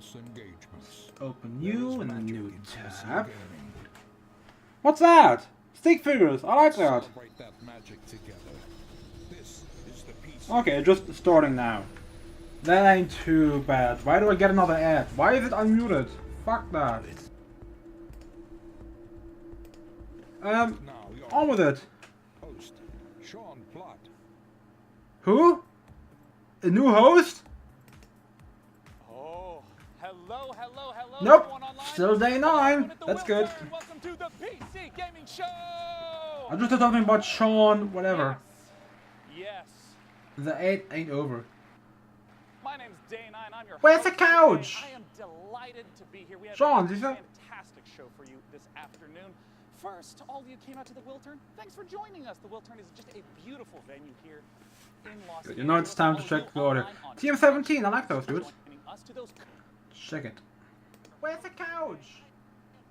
mass engagements. Open There new is and a magic new in PC tab. gaming. What's that? Stick figures. I like that. Celebrate that magic together. This is the PC. Okay, just starting now. That ain't too bad. Why do I get another ad? Why is it unmuted? Fuck that. Now your On with it. host, Sean Plott. Who? A new host? Oh, hello, hello, hello. Nope. Everyone online? Still day 9. At the That's good. Wiltern. Welcome to the PC Gaming Show. I just did something about Sean, whatever. Yes. The 8 ain't over. My name's Dane, and I'm your Where's the host today. couch? I am delighted to be here. We have Sean, a did you say- fantastic show for you this afternoon. First, all of you came out to the Wiltern. Thanks for joining us. The Wiltern is just a beautiful venue here in Los Angeles. You know it's time to All check you the order. online on TM17, I like those dudes. joining us to those Check it. Where's the couch?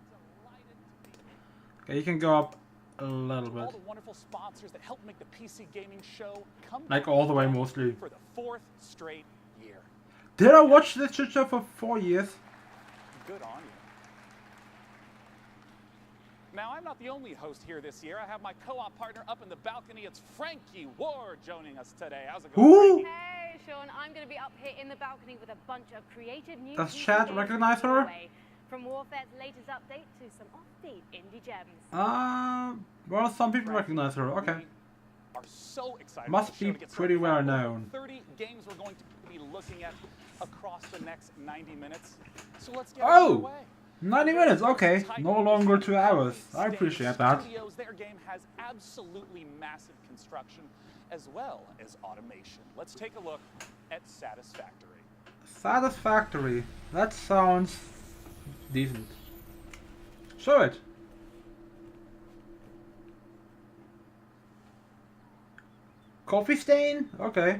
delighted to be here. Okay, you can go up a little All bit. the wonderful sponsors that help make the PC Gaming Show come Like back all the way again mostly. for the 4th straight year. Did I watch this shit show for 4 years? Good on you. Now, I'm not the only host here this year. I have my co-op partner up in the balcony. It's Frankie Ward joining us today. How's it going, Who? Frankie? Hey, Sean, I'm going to be up here in the balcony with a bunch of creative new Does PC chat games recognize from her? Norway. From Warfare's latest update to some offbeat indie gems. Well, some people recognize her. Okay. We are so excited Must for the show be to get pretty started. well Over known. 30 games we're going to be looking at across the next 90 minutes. So let's get Oh! underway. 90 minutes, okay. No longer 2 hours. I appreciate that. Studios, their game has absolutely massive construction as well as automation. Let's take a look at Satisfactory. Satisfactory. That sounds decent. Show it. Coffee stain? Okay.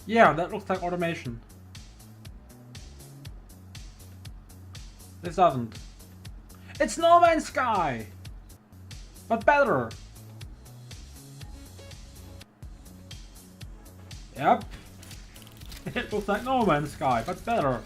Yeah, that looks like automation. This doesn't. It's No Man's Sky! But better! Yep. It looks like No Man's Sky, but better.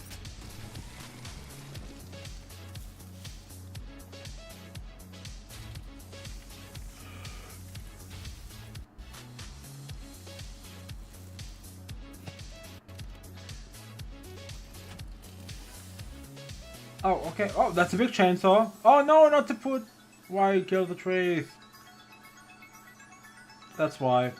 Oh, okay. Oh, that's a big chainsaw. Oh no, not to put... Why kill the trees? That's why.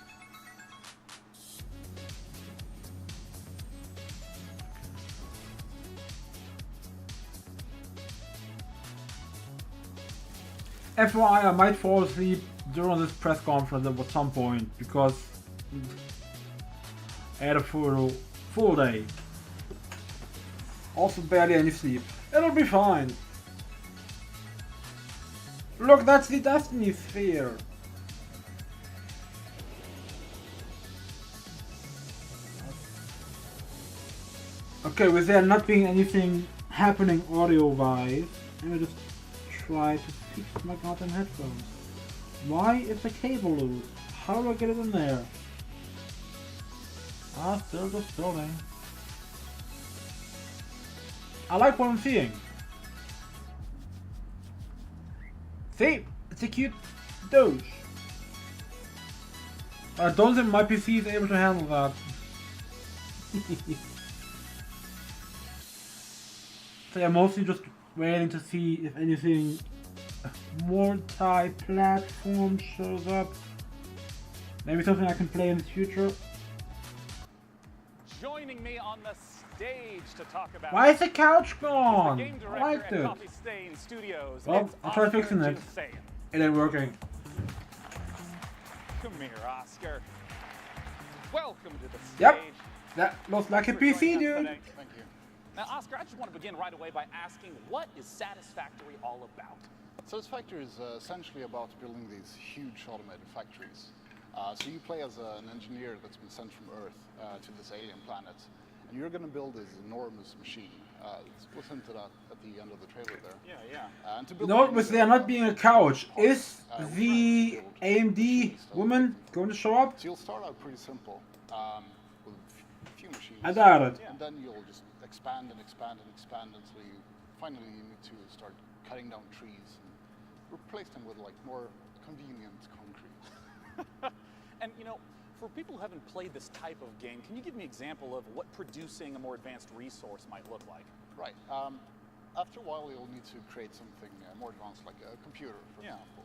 FYI, I might fall asleep during this press conference at some point because I had a full day. Also barely any sleep. It'll be fine. Look, that's the Destiny sphere. Okay, with there not being anything happening audio-wise, let me just try to fix my goddamn headphones. Why is the cable loose? How do I get it in there? Still just building. I like what I'm seeing. See? It's a cute Doge. I don't think my PC is able to handle that. So I'm mostly just waiting to see if anything multi-platform shows up. Maybe something I can play in the future. Joining me on the stage to talk about Why is the couch the gone? game I director liked at it. Coffee Stain Studios. Well, It's I'll try Oscar fixing it. Jusain. It ain't working. Come here, Oscar. Welcome to the stage. Yep. That looks like a Thanks for PC, joining us dude. today. Thank you. Now, Oscar, I just want to begin right away by asking, what is Satisfactory all about? Satisfactory is essentially about building these huge automated factories. So you play as an engineer that's been sent from Earth to this alien planet, and you're going to build this enormous machine. It was hinted at the end of the trailer there. Yeah. And to build Note it, with you there need not being a couch, is with the friends, build AMD machines that woman quickly. going to show up? So you'll start out pretty simple with a few machines. I doubt it. And then you'll just expand and expand and expand until you finally you need to start cutting down trees and replace them with like more convenient concrete. And you know, for people who haven't played this type of game, can you give me an example of what producing a more advanced resource might look like? Right. After a while, you'll need to create something more advanced, like a computer, for example.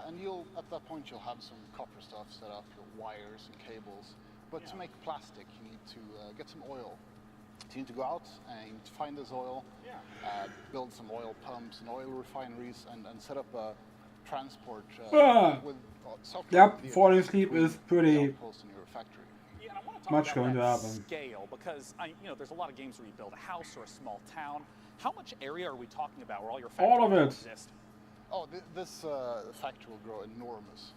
And at that point, you'll have some copper stuff set up, your wires and cables. But to make plastic, you need to get some oil. So you need to go out and find this oil, build some oil pumps and oil refineries, and set up a transport with Yep, falling asleep is pretty outpost in your factory. Yeah, and I want to talk much about going to that happen. scale because there's a lot of games where you build a house or a small town. How much area are we talking about where all your factories All of it. exist? Oh, this factory will grow enormous.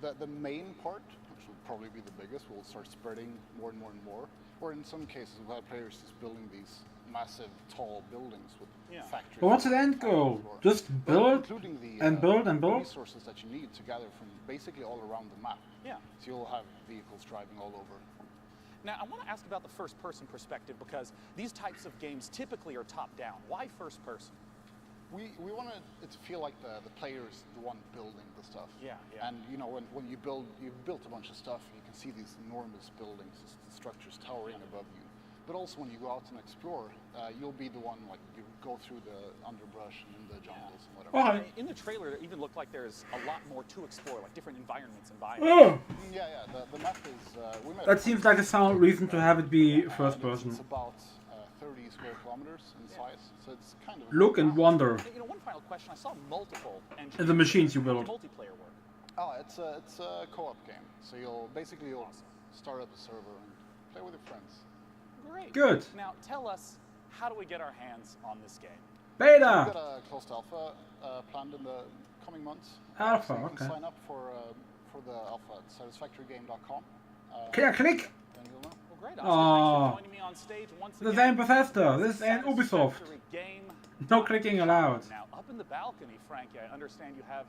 The main part, which will probably be the biggest, will start spreading more and more and more. Or in some cases, we'll have players just building these massive, tall buildings with factories. But what's the end goal? Just build including the, and build and build? resources that you need to gather from basically all around the map. Yeah. So you'll have vehicles driving all over. Now, I want to ask about the first-person perspective because these types of games typically are top-down. Why first-person? We want it to feel like the player's the one building the stuff. Yeah, yeah. And when you've built a bunch of stuff, you can see these enormous buildings, the structures towering above you. But also when you go out and explore, you'll be the one, like, you go through the underbrush and in the jungles and whatever. Oh, In the trailer, it even looked like there's a lot more to explore, like different environments and biomes. oh, Yeah, the map is... we made that seems like a sound reason to have it be first It's person. about 30 square kilometers in size, so it's kind of... Look and wonder One final question. I saw multiple entries. at the machines you build. Multiplayer work. Oh, it's a co-op game. So you'll start up a server and play with your friends. Great. Good. Now, tell us, how do we get our hands on this game? We've Beta! got a closed alpha planned in the coming months. Alpha, so you okay. can sign up for the alpha at satisfactorygame.com. Can I click? Then you'll know. Well, great. Aw. Oscar, thanks for joining me on stage once This again. ain't Bethesda, this ain't Ubisoft. Satisfactory Game. No clicking allowed. Now, up in the balcony, Frankie, I understand you have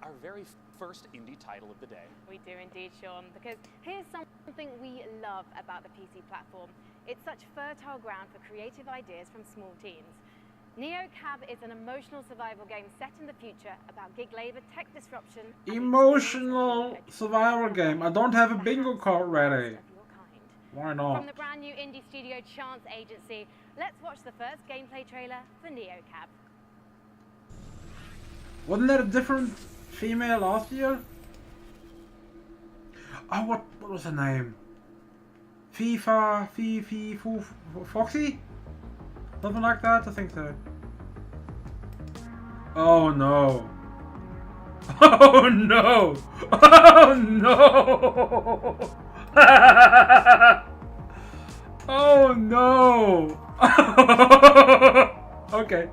our very first indie title of the day. We do indeed, Sean, because here's something we love about the PC platform. It's such fertile ground for creative ideas from small teams. NeoCab is an emotional survival game set in the future about gig labor, tech disruption, and Emotional experience survival game. I don't have a bingo card ready. of your kind. Why From not? the brand new indie studio Chance Agency, let's watch the first gameplay trailer for NeoCab. Wasn't there a different female last year? Oh, what was her name? Foxy? Something like that? I think so. Oh no. Oh no! Oh no! Oh no! Okay.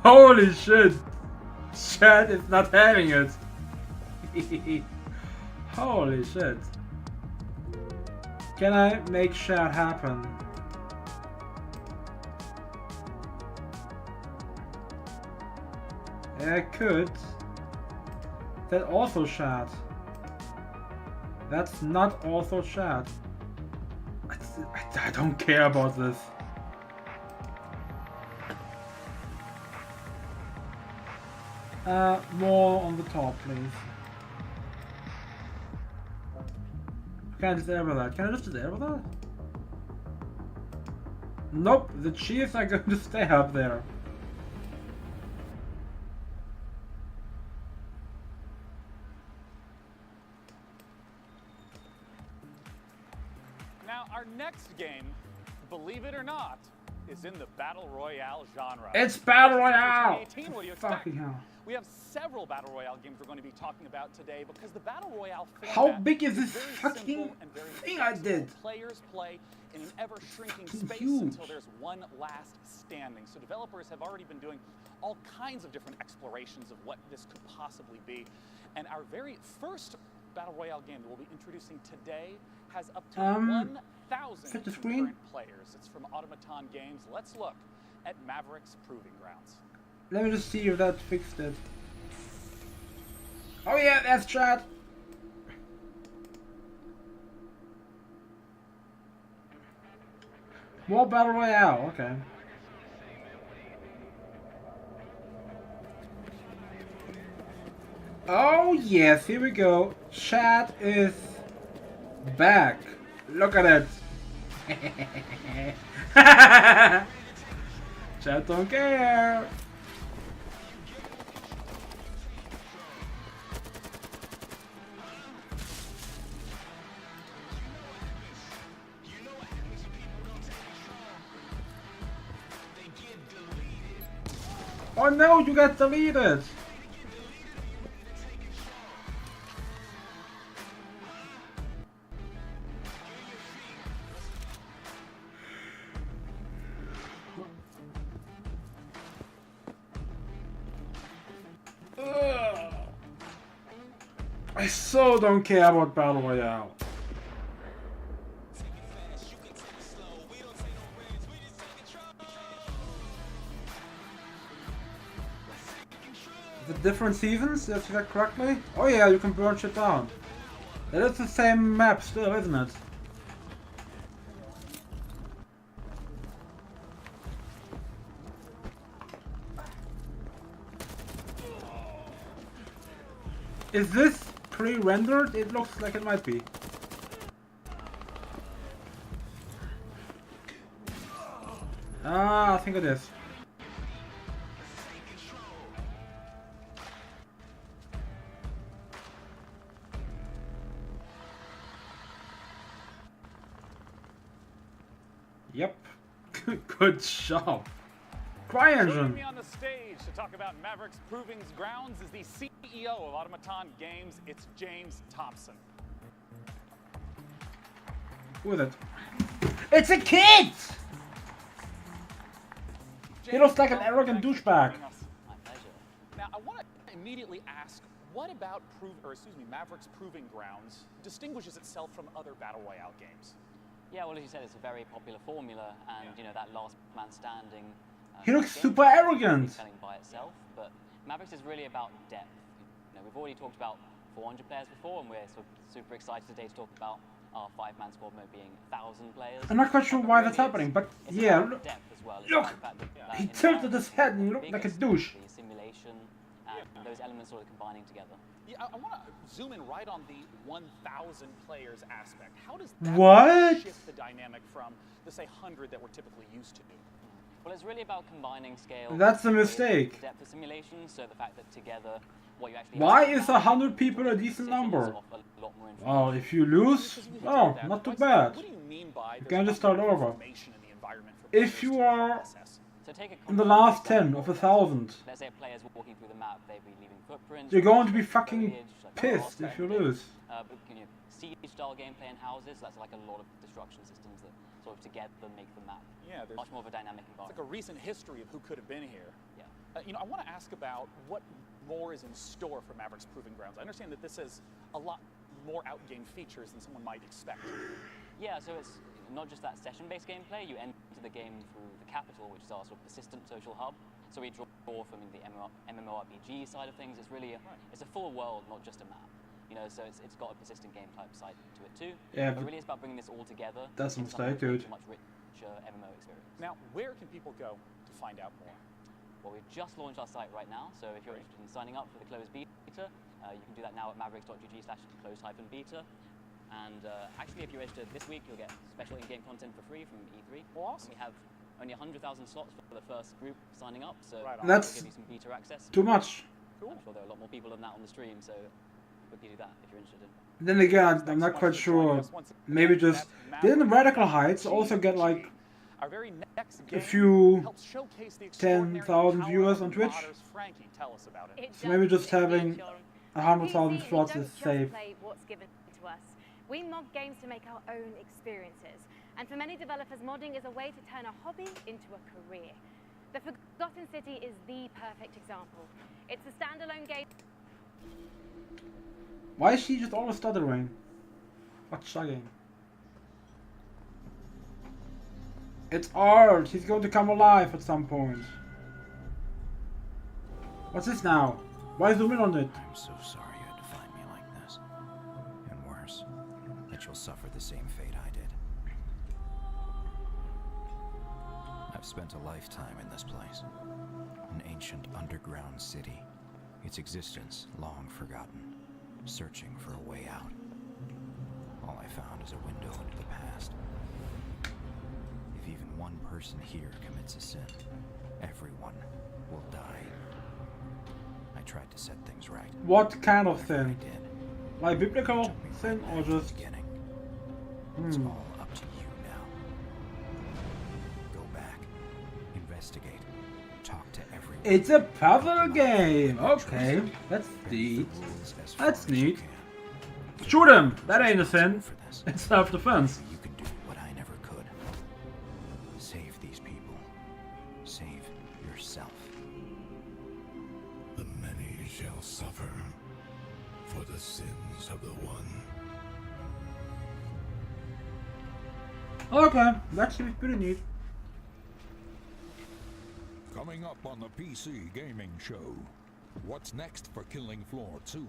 Holy shit! Chat is not having it. Holy shit. Can I make chat happen? Yeah, I could. That also chat. That's not also chat. I don't care about this. More on the top, please. Can I disable that? Can I just disable that? Nope, the Chiefs are going to stay up there. Now, our next game, believe it or not, is in the Battle Royale genre. It's Battle Royale! 2018, what do you expect? Fucking hell. We have several Battle Royale games we're going to be talking about today because the Battle Royale format How big is this very fucking simple and very thing I flexible. did? Players play in an ever-shrinking Fucking space huge. until there's one last standing. So developers have already been doing all kinds of different explorations of what this could possibly be. And our very first Battle Royale game that we'll be introducing today has up to 1,000 fit the screen? concurrent players. It's from Automaton Games. Let's look at Maverick's Proving Grounds. Let me just see if that fixed it. Oh yeah, that's chat. More Battle Royale, okay. Oh yes, here we go. Chat is back. Look at it. Chat don't care. Oh no, you got deleted. Ugh. I so don't care about Battle Royale. The different seasons, did I see that correctly? Oh yeah, you can burn shit down. That is the same map still, isn't it? Is this pre-rendered? It looks like it might be. Ah, I think it is. Yep. Good job. Joining CryEngine. me on the stage to talk about Mavericks Proving Grounds is the CEO of Automaton Games. It's James Thompson. Who is it? It's a kid! He looks like an arrogant douchebag. My pleasure. Now, I want to immediately ask, what about Mavericks Proving Grounds distinguishes itself from other Battle Royale games? Yeah, well, as you said, it's a very popular formula, and you know that last man standing. He looks game super is arrogant. Selling by itself, but Mavericks is really about depth. You know, we've already talked about 400 players before, and we're sort of super excited today to talk about our 5-man squad mode being 1,000 players. I'm not quite sure why that's happening, but It's yeah, about look. depth as well. It's Look! about the fact that, He in tilted his Mavericks, head and he the looked like a biggest, douche. The simulation and those elements sort of combining together. Yeah, I want to zoom in right on the 1,000 players aspect. How does that What? shift the dynamic from the, say, 100 that we're typically used to? Well, it's really about combining scale. That's a with mistake. Depth of simulation, so the fact that together, what you actually. Why have is 100 people a decent number? offer a lot more information. Well, if you lose, Because you oh, did that, not too what's- bad. What do you mean by You there's can just not start enough over. information in the environment for If players you to are process? So take a in the last 10 of 1,000, Let's say a player's walking through the map, they'd be leaving footprints. you're going to be foliage, fucking like pissed grass, if you everything. lose. But you know, siege-style gameplay in houses, that's like a lot of destruction systems that sort of together make the map Yeah, there's much more of a dynamic it's like environment. a recent history of who could have been here. Yeah. I want to ask about what more is in store for Mavericks Proving Grounds. I understand that this has a lot more out-game features than someone might expect. Yeah, so it's not just that session-based gameplay. You enter the game through the Capital, which is our sort of persistent social hub. So we draw from the MMORPG side of things. It's really it's a full world, not just a map. You know, so it's got a persistent game type side to it too. Yeah, but but really it's about bringing this all together. that's a into something mistake, that's dude. a much richer MMO experience. Now, where can people go to find out more? Well, we've just launched our site right now, so if you're interested in signing up for the closed beta, you can do that now at mavericks.gg/closed-beta. And actually, if you register this week, you'll get special in-game content for free from E3. Well, awesome. We have only 100,000 slots for the first group signing up, so Right on. we'll That's give you some beta access. too much. Cool. I'm sure there are a lot more people than that on the stream, so we can do that if you're interested in. Then again, I'm not quite sure. Maybe just didn't Radical Heights also get like Our very next a game few helps showcase the 10,000 extraordinary viewers power on of Twitch? modders. Frankie, tell us about it. It So maybe does just indeed, having Sean. 100,000 PC, slots we is don't just safe. play what's given to us. We mod games to make our own experiences. And for many developers, modding is a way to turn a hobby into a career. The Forgotten City is the perfect example. It's a standalone game. Why is she just always stuttering? What's chugging? It's art. He's going to come alive at some point. What's this now? Why zoom in on it? I'm so sorry you had to course, that you'll suffer the same fate I did. I've spent a lifetime in this place. An ancient underground city, its existence long forgotten, searching for a way out. All I found is a window into the past. If even one person here commits a sin, everyone will die. I tried to set things right. What kind of Whatever thing? I did, Like biblical took me thing right or back to the just... beginning. It's all up to you now. Go back, investigate, talk to everyone. It's a puzzle game! Okay, that's Bend neat. the rules as That's far as you neat. can. Shoot him! That ain't a sin. For this. It's self-defense. You can do what I never could. Save these people. Save yourself. The many shall suffer for the sins of the one. Okay, that should be pretty neat. Coming up on the PC Gaming Show, what's next for Killing Floor 2?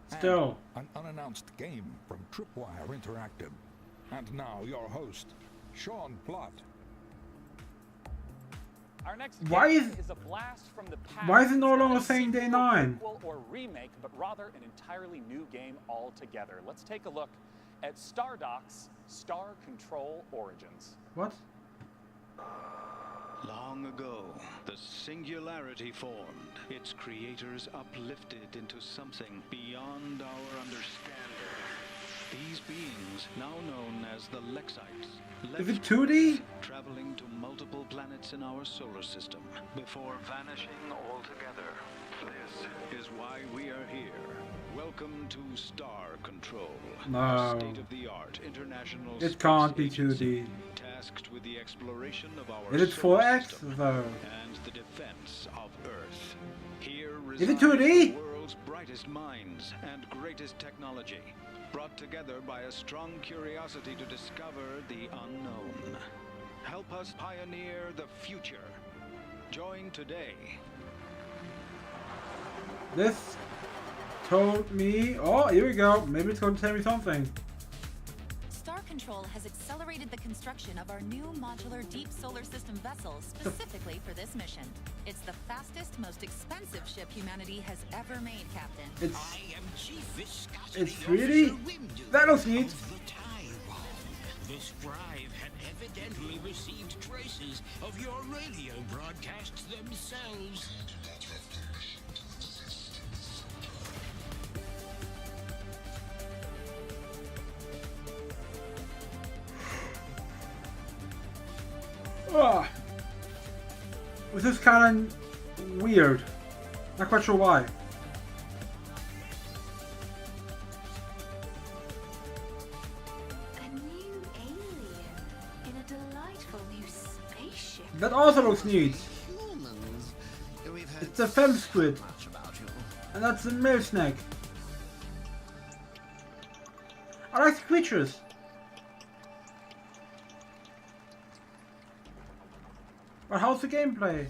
Still. And an unannounced game from Tripwire Interactive. And now your host, Sean Plott. Our next Why game is- is a blast from the past. why is it no It's not longer a saying day sequel, 9? prequel, or remake, but rather an entirely new game altogether. Let's take a look at Stardoc's Star Control Origins. What? Long ago, the Singularity formed, its creators uplifted into something beyond our understanding. These beings, now known as the Lexites, Is it left 2D? Earth, traveling to multiple planets in our solar system before vanishing altogether. This is why we are here. Welcome to Star Control, No. a state-of-the-art international It space can't be agency 2D. tasked with the exploration of our Is it solar 4X system though? and the defense of Earth. Here Is it reside 2D? the world's brightest minds and greatest technology, brought together by a strong curiosity to discover the unknown. Help us pioneer the future. Join today. This told me... Oh, here we go. Maybe it's going to tell me something. Star Control has accelerated the construction of our new modular deep solar system vessel specifically for this mission. It's the fastest, most expensive ship humanity has ever made, Captain. It's... I am Chief Viscosity It's 3D? Officer Windu That looks neat. of the Tyrone. This drive had evidently received traces of your radio broadcasts themselves. Ah. This is kind of weird. Not quite sure why. A new alien in a delightful new spaceship. That also looks neat. Humans, we've heard It's a fem squid. so much about you. And that's a male snake. I like the creatures. But how's the gameplay?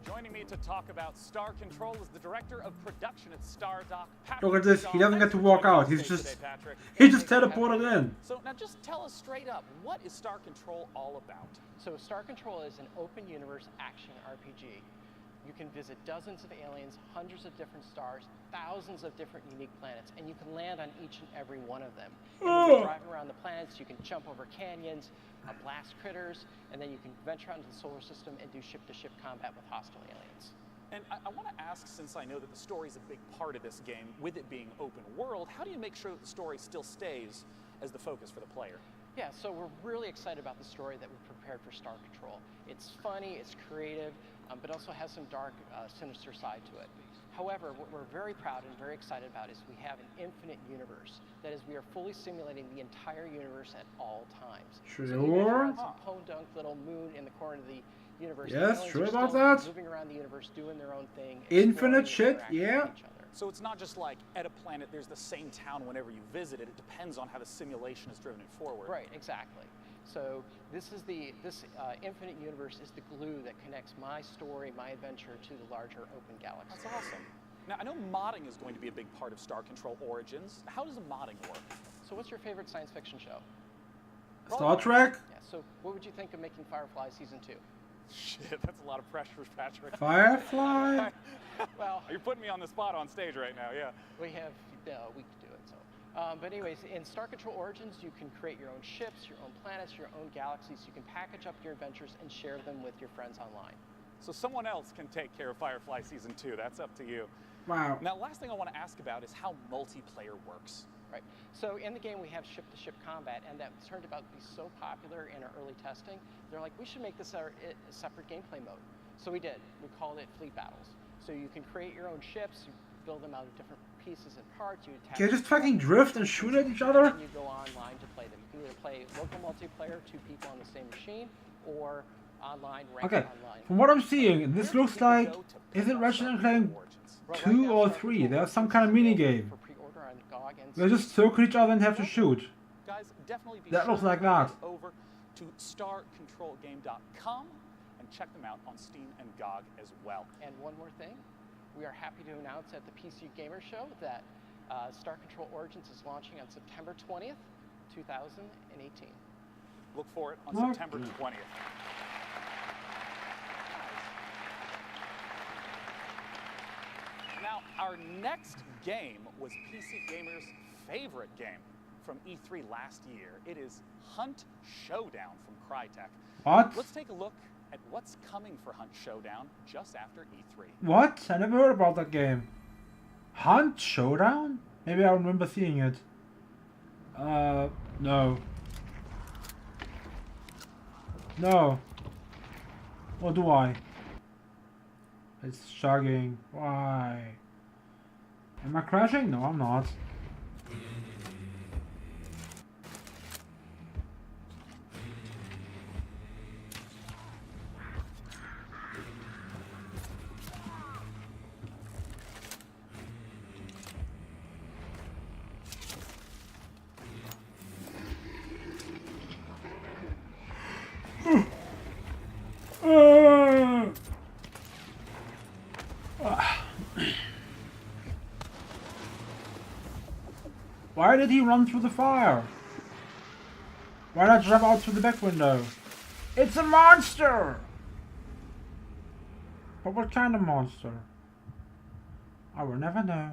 Joining me to talk about Star Control is the director of production at Stardock, Patrick. Look at this, he doesn't get to walk out, he's just- Today, Patrick. he just Thank you for teleported having me. in. So now just tell us straight up, what is Star Control all about? So Star Control is an open universe action RPG. You can visit dozens of aliens, hundreds of different stars, thousands of different unique planets, and you can land on each and every one of them. And when you're driving around the planets, you can jump over canyons, blast critters, and then you can venture out into the solar system and do ship-to-ship combat with hostile aliens. And I want to ask, since I know that the story is a big part of this game, with it being open world, how do you make sure that the story still stays as the focus for the player? Yeah, so we're really excited about the story that we've prepared for Star Control. It's funny, it's creative, but also has some dark, sinister side to it. However, what we're very proud and very excited about is we have an infinite universe. That is, we are fully simulating the entire universe at all times. Sure. So even if you're on some podunk little moon in the corner of the universe, the Yes, aliens sure are about still that. moving around the universe, doing their own thing. Infinite exploring shit, and interacting yeah. with each other. So it's not just like at a planet there's the same town whenever you visit it. It depends on how the simulation has driven it forward. Right, exactly. So this infinite universe is the glue that connects my story, my adventure to the larger open galaxy. That's awesome. Now, I know modding is going to be a big part of Star Control Origins. How does modding work? So what's your favorite science fiction show? Star Trek? Yeah, so what would you think of making Firefly Season 2? Shit, that's a lot of pressure, Patrick. Firefly? Well, you're putting me on the spot on stage right now, yeah. We have a week to do it, so. But anyways, in Star Control Origins, you can create your own ships, your own planets, your own galaxies. You can package up your adventures and share them with your friends online. So someone else can take care of Firefly Season 2. That's up to you. Wow. Now, last thing I want to ask about is how multiplayer works. Right. So in the game, we have ship-to-ship combat, and that turned out to be so popular in our early testing. They're like, we should make this a separate gameplay mode. So we did. We called it Fleet Battles. So you can create your own ships, you build them out of different pieces and parts. You attach. Can you just fucking drift and shoot at each other? And you go online to play them. You can either play local multiplayer, 2 people on the same machine, or online, ranked Okay, online. from what I'm seeing, this looks like, is it Ratchet & Clank 2 or 3? There's some kind of minigame. They just circle each other and have to shoot. Guys, definitely be That sure looks like to head that. over to starcontrolgame.com and check them out on Steam and GOG as well. And one more thing, we are happy to announce at the PC Gamer Show that Star Control Origins is launching on September 20th, 2018. Look for it on Okay. September 20th. Now, our next game was PC Gamer's favorite game from E3 last year. It is Hunt Showdown from Crytek. What? Let's take a look at what's coming for Hunt Showdown just after E3. What? I never heard about that game. Hunt Showdown? Maybe I remember seeing it. No. No. Or do I? It's chugging. Why? Am I crashing? No, I'm not. Why did he run through the fire? Why not jump out through the back window? It's a monster! But what kind of monster? I will never know.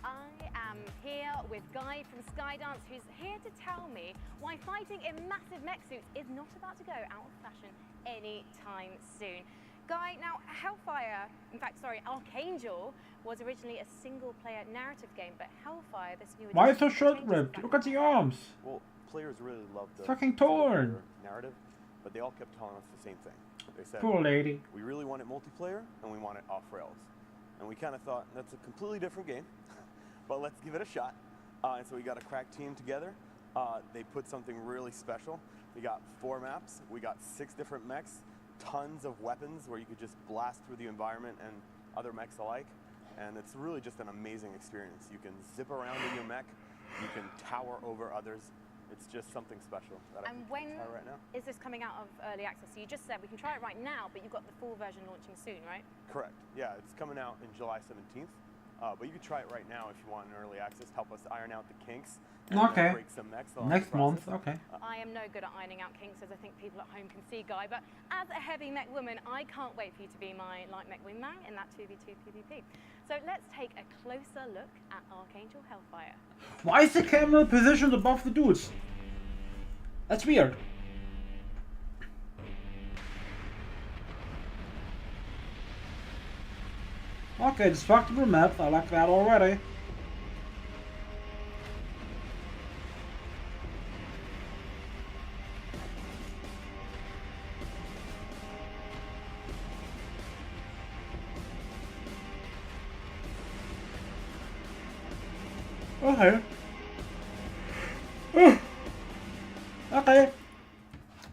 I am here with Guy from Skydance, who's here to tell me why fighting in massive mech suits is not about to go out of fashion anytime soon. Guy, now Hellfire, Archangel was originally a single-player narrative game, but Hellfire, this new edition... Why is so short-ribbed? Look at the arms! Well, players really loved the Fucking torn. narrative, but they all kept telling us the same thing. They said, Poor lady. we really want it multiplayer, and we want it off-rails. And we kind of thought, that's a completely different game, but let's give it a shot. And so we got a crack team together. They put something really special. We got 4 maps, we got 6 different mechs, tons of weapons where you could just blast through the environment and other mechs alike. And it's really just an amazing experience. You can zip around in your mech, you can tower over others. It's just something special that I And can when try right now. is this coming out of early access? So you just said we can try it right now, but you've got the full version launching soon, right? Correct. Yeah, it's coming out in July 17th. But you can try it right now if you want an early access. Help us iron out the kinks. And Okay. break some mechs along the Next month, process. okay. I am no good at ironing out kinks, as I think people at home can see, Guy, but as a heavy mech woman, I can't wait for you to be my light mech wingman in that 2v2 PvP. So let's take a closer look at Archangel Hellfire. Why is the camera positioned above the dudes? That's weird. Okay, destructible map. I like that already. Okay. Okay.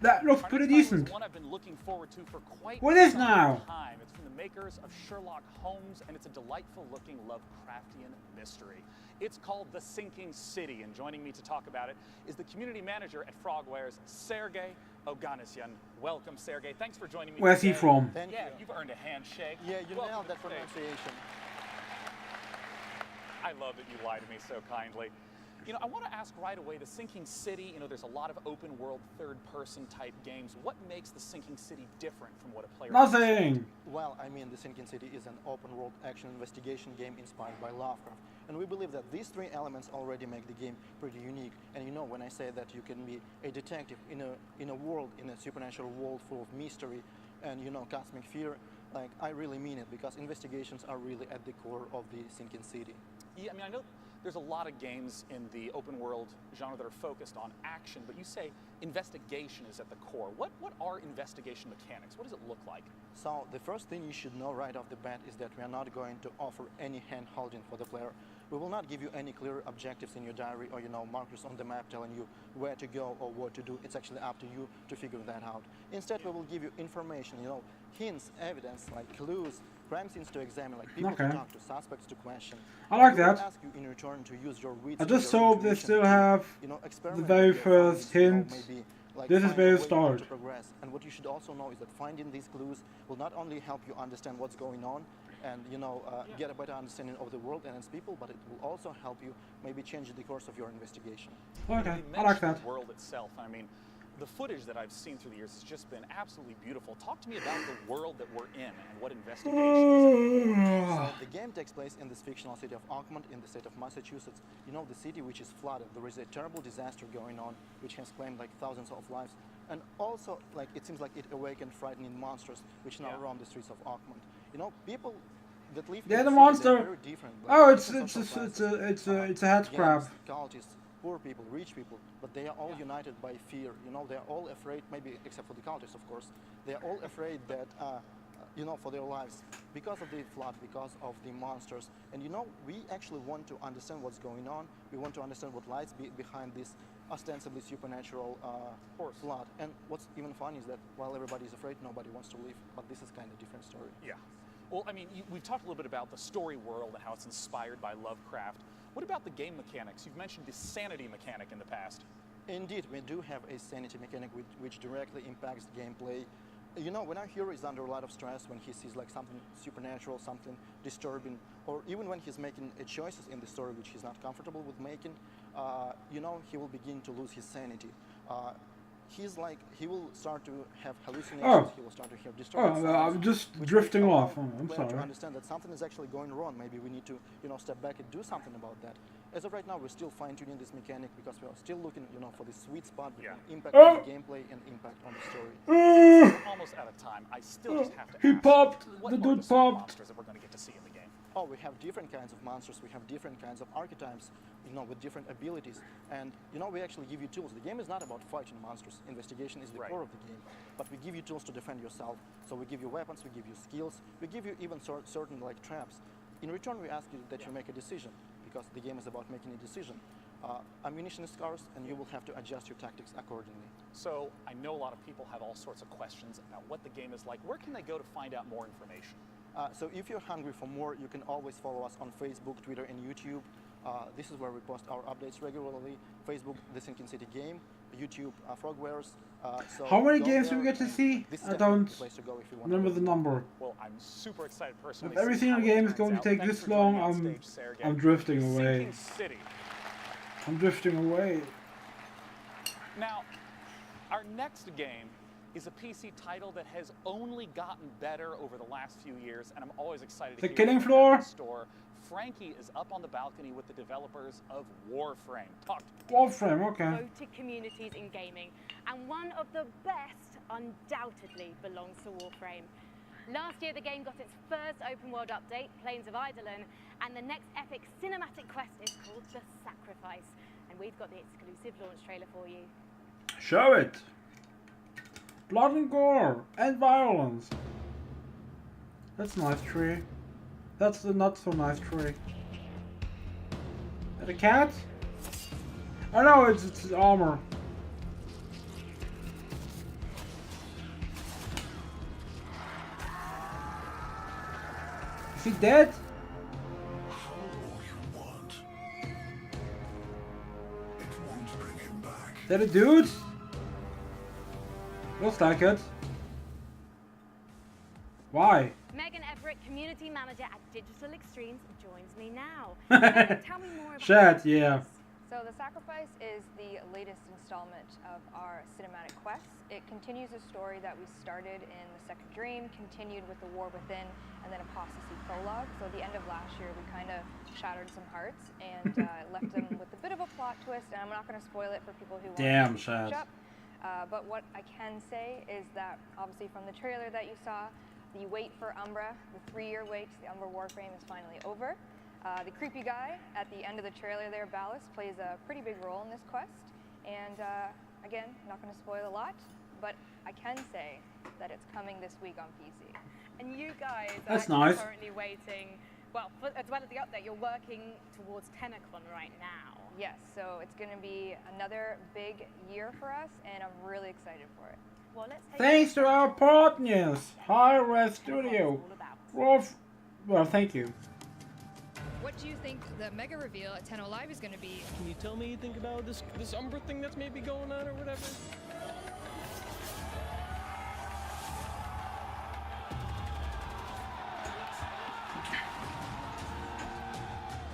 That looks pretty decent. One I've been looking forward to for quite What is some now? time. It's from the makers of Sherlock Holmes, and it's a delightful-looking Lovecraftian mystery. It's called The Sinking City, and joining me to talk about it is the community manager at Frogwares, Sergey Oganessian. Welcome, Sergey. Thanks for joining me. Where's he today. from? Yeah, you've earned a handshake. Yeah, you Welcome nailed that to the stage. pronunciation. I love that you lie to me so kindly. You know, I want to ask right away, the Sinking City, you know, there's a lot of open world, third-person type games. What makes the Sinking City different from what a player Nothing! Well, I mean, the Sinking City is an open world action investigation game inspired by Lovecraft. And we believe that these three elements already make the game pretty unique. And you know, when I say that you can be a detective in a world, in a supernatural world full of mystery and, you know, cosmic fear, like, I really mean it, because investigations are really at the core of the Sinking City. Yeah, I mean, I know there's a lot of games in the open world genre that are focused on action, but you say investigation is at the core. What are investigation mechanics? What does it look like? So the first thing you should know right off the bat is that we are not going to offer any hand-holding for the player. We will not give you any clear objectives in your diary or, you know, markers on the map telling you where to go or what to do. It's actually up to you to figure that out. Instead, we will give you information, you know, hints, evidence, like clues, crime scenes to examine, like people to talk to, suspects to question. I like We will that. ask you in return to use your wits I and just your hope they intuition still to, have you know, the experiment very with your findings, first you know, hint. maybe, like, This is find a where you way start. to progress. And what you should also know is that finding these clues will not only help you understand what's going on and, you know, get a better understanding of the world and its people, but it will also help you maybe change the course of your investigation. Okay, You I like mentioned that. the world itself. I mean, the footage that I've seen through the years has just been absolutely beautiful. Talk to me about the world that we're in and what investigation is. So the game takes place in this fictional city of Oakmont in the state of Massachusetts. You know, the city which is flooded. There is a terrible disaster going on which has claimed like thousands of lives. And also, like, it seems like it awakened frightening monsters which now roam the streets of Oakmont. You know, people that live Yeah, in the city, they're monster. very different. Oh, Like, it's different it's social it's classes, it's a head crab. gangs, cultists, poor people, rich people, but they are all united by fear. You know, they are all afraid, maybe except for the cultists, of course. They are all afraid that, you know, for their lives because of the flood, because of the monsters. And you know, we actually want to understand what's going on. We want to understand what lies behind this ostensibly supernatural flood. And what's even funny is that while everybody's afraid, nobody wants to leave. But this is kind of a different story. Yeah. Well, I mean, we've talked a little bit about the story world and how it's inspired by Lovecraft. What about the game mechanics? You've mentioned the sanity mechanic in the past. Indeed, we do have a sanity mechanic which directly impacts the gameplay. You know, when our hero is under a lot of stress, when he sees like something supernatural, something disturbing, or even when he's making choices in the story which he's not comfortable with making, you know, he will begin to lose his sanity. He's like, he will start to have hallucinations, he will start to hear disturbing sounds, I'm just which drifting will off. allow I'm the player to sorry. understand that something is actually going wrong. Maybe we need to, you know, step back and do something about that. As of right now, we're still fine-tuning this mechanic because we are still looking, you know, for the sweet spot between impact on the gameplay and impact on the story. We're almost out of time. I still just have to He ask, popped. what The are dude sort of popped. monsters that we're going to get to see in the game? Oh, we have different kinds of monsters. We have different kinds of archetypes, you know, with different abilities. And, you know, we actually give you tools. The game is not about fighting monsters. Investigation is the core of the game. But we give you tools to defend yourself. So we give you weapons, we give you skills, we give you even certain, like, traps. In return, we ask you that you make a decision, because the game is about making a decision. Ammunition is scarce, and you will have to adjust your tactics accordingly. So I know a lot of people have all sorts of questions about what the game is like. Where can they go to find out more information? So if you're hungry for more, you can always follow us on Facebook, Twitter, and YouTube. This is where we post our updates regularly. Facebook, The Sinking City Game. YouTube, Frogwares. So How many go games do there we get to and see? this is I definitely don't the place to go if you want remember to the number. Well, I'm super excited personally. If every to see single how it game is turns going to out. take Thanks this for joining long, me on stage, Sergey. I'm drifting away. Sinking City. I'm drifting away. Now, our next game is a PC title that has only gotten better over the last few years, and I'm always excited to The hear Killing what's Floor? in the store. Frankie is up on the balcony with the developers of Warframe. Talk to me. Warframe, okay. Voted communities in gaming, and one of the best undoubtedly belongs to Warframe. Last year, the game got its first open-world update, Plains of Eidolon, and the next epic cinematic quest is called The Sacrifice. And we've got the exclusive launch trailer for you. Show it. Blood and gore and violence. That's a nice tree. That's the not so nice tree. Is that a cat? Oh no, it's armor. Is he dead? Is that a dude? Looks like it. Why? Megan Everett community manager at Digital Extremes, joins me now. Megan, tell me more about Chat, yeah. So The Sacrifice is the latest installment of our cinematic quest. It continues a story that we started in The Second Dream, continued with The War Within, and then Apostasy Prologue. So at the end of last year, we kind of shattered some hearts and left them with a bit of a plot twist, and I'm not going to spoil it for people who want Damn, to catch Shad. up. But what I can say is that, obviously from the trailer that you saw, the wait for Umbra, the 3-year wait to the Umbra Warframe is finally over. The creepy guy at the end of the trailer there, Ballast, plays a pretty big role in this quest. And again, not going to spoil a lot, but I can say that it's coming this week on PC. And you guys That's are nice. currently waiting, well, as well as the update, you're working towards TennoCon right now. Yes, so it's going to be another big year for us, and I'm really excited for it. Well, let's take Thanks to our partners, Hi-Res Studio. Well, thank you. What do you think the mega reveal at Tenno Live is going to be? Can you tell me anything about this Umbra thing that's maybe going on or whatever?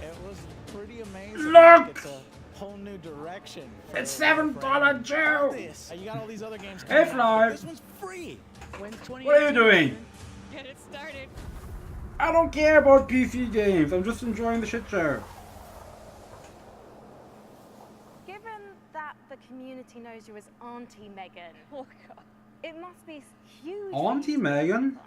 It was pretty amazing. Look! It's a whole new direction. It's $7 Joe! You got all these other games Hey, coming out, Fly. but This one's free. When's What are you doing? Get it started. I don't care about PC games. I'm just enjoying the shit show. Given that the community knows you as Auntie Megan, oh God, it must be huge. Auntie Megan?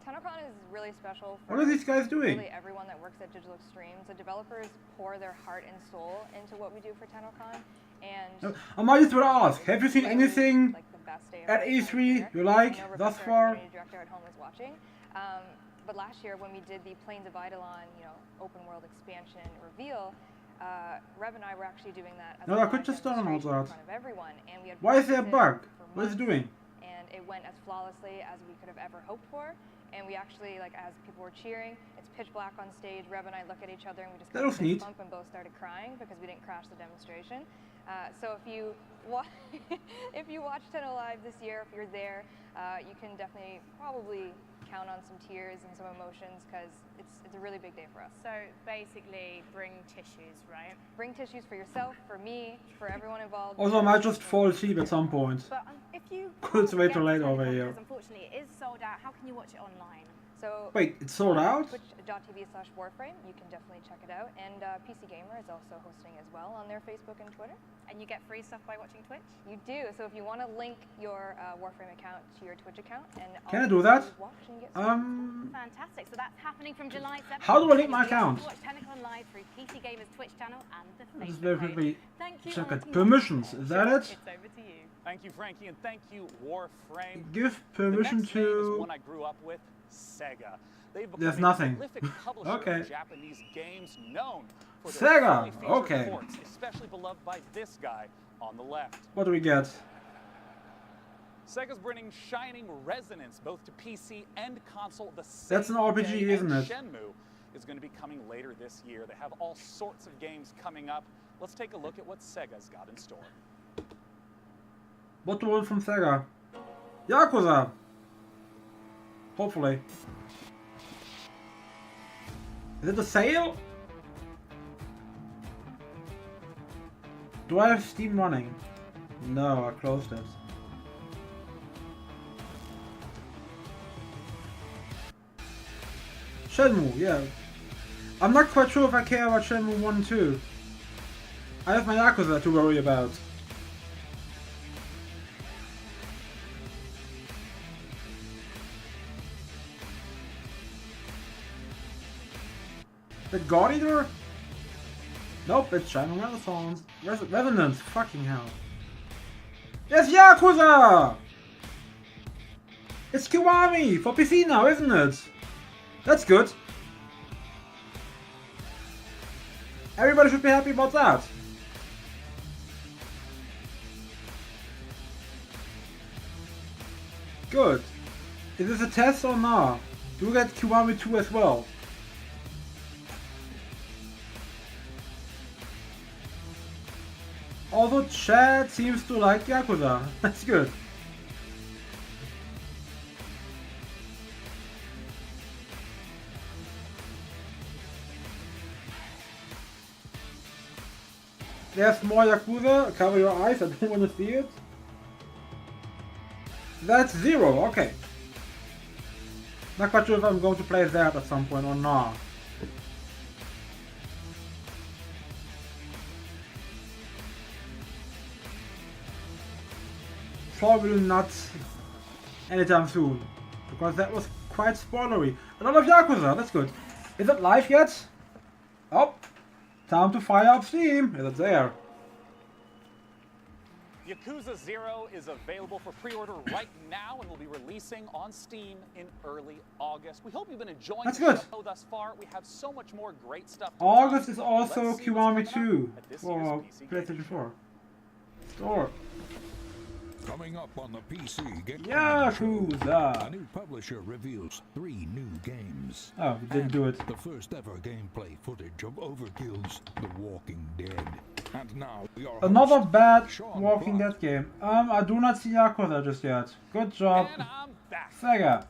TennoCon is really special for What are these guys doing? really everyone that works at Digital Extremes. The developers pour their heart and soul into what we do for TennoCon, and I might just want to ask, have you seen anything like the best day of at my time E3 here. you like I know thus Rebecca, our far? community director at home, is watching. But last year when we did the Plains of Eidolon, open world expansion reveal, Rev and I were actually doing that as No, a I could live just download demonstration in that. front of everyone, and we had Why is there a practiced bug? it for What is it months, doing? and it went as flawlessly as we could have ever hoped for. And we actually, as people were cheering, it's pitch black on stage. Rev and I look at each other and we just That got a was fist neat. bump and both started crying because we didn't crash the demonstration. So if you if you watch Tenno Live this year, if you're there, you can definitely probably count on some tears and some emotions because it's a really big day for us. So basically, bring tissues, right? Bring tissues for yourself, for me, for everyone involved. Also, I might just fall asleep at some point. But if you It's way can't too get late to over TennoCon here. because unfortunately it is sold out, how can you watch it online? So Wait, it's sold out? Twitch.tv/Warframe. You can definitely check it out. And PC Gamer is also hosting as well on their Facebook and Twitter. And you get free stuff by watching Twitch? You do. So if you want to link your Warframe account to your Twitch account, and Can I all do you that? is watch and get Fantastic. So that's happening from July 7th. How do I link my You can account? Watch TennoCon live through PC Gamer's Twitch channel and the Just Facebook very page. quickly Thank you, check Auntie it. Permissions, is that it? It's over to you. Thank you, Frankie, and thank you, Warframe. Give permission the next name is to... one I grew up with, Sega. They've become There's a nothing. prolific publisher Okay. of Japanese games known for their Sega, fully featured okay. ports, especially beloved by this guy on the left. What do we get? Sega's bringing shining resonance both to PC and console the same That's an RPG, day, isn't and it? Shenmue is going to be coming later this year. They have all sorts of games coming up. Let's take a look at what Sega's got in store. What do we want from Sega? Yakuza! Hopefully. Is it a sale? Do I have Steam running? No, I closed it. Shenmue, yeah. I'm not quite sure if I care about Shenmue 1 and 2. I have my Yakuza to worry about. The God Eater? Nope, it's China Renaissance. Resonance, fucking hell. It's Yakuza! It's Kiwami for PC now, isn't it? That's good. Everybody should be happy about that. Good. Is this a test or not? Do we get Kiwami 2 as well? Although Chad seems to like Yakuza. That's good. There's more Yakuza. Cover your eyes. I don't want to see it. That's 0. Okay. Not quite sure if I'm going to play that at some point or not. Probably not anytime soon, because that was quite spoilery. A lot of Yakuza, that's good. Is it live yet? Oh, time to fire up Steam. Is it there? Yakuza 0 is available for pre-order right now and will be releasing on Steam in early August. We hope you've been enjoying That's the good. show thus far. We have so much more great stuff. to August come. is also Let's see what's Kiwami coming 2 up at this for year's PC PlayStation 4 store. Coming up on the PC Game Yakuza. A new publisher reveals 3 new games. Oh, we didn't do it. The first ever gameplay footage of Overkill's The Walking Dead. And now your Another host, bad Sean Walking Clark. Dead game. I do not see Yakuza just yet. Good job, And I'm back. Sega.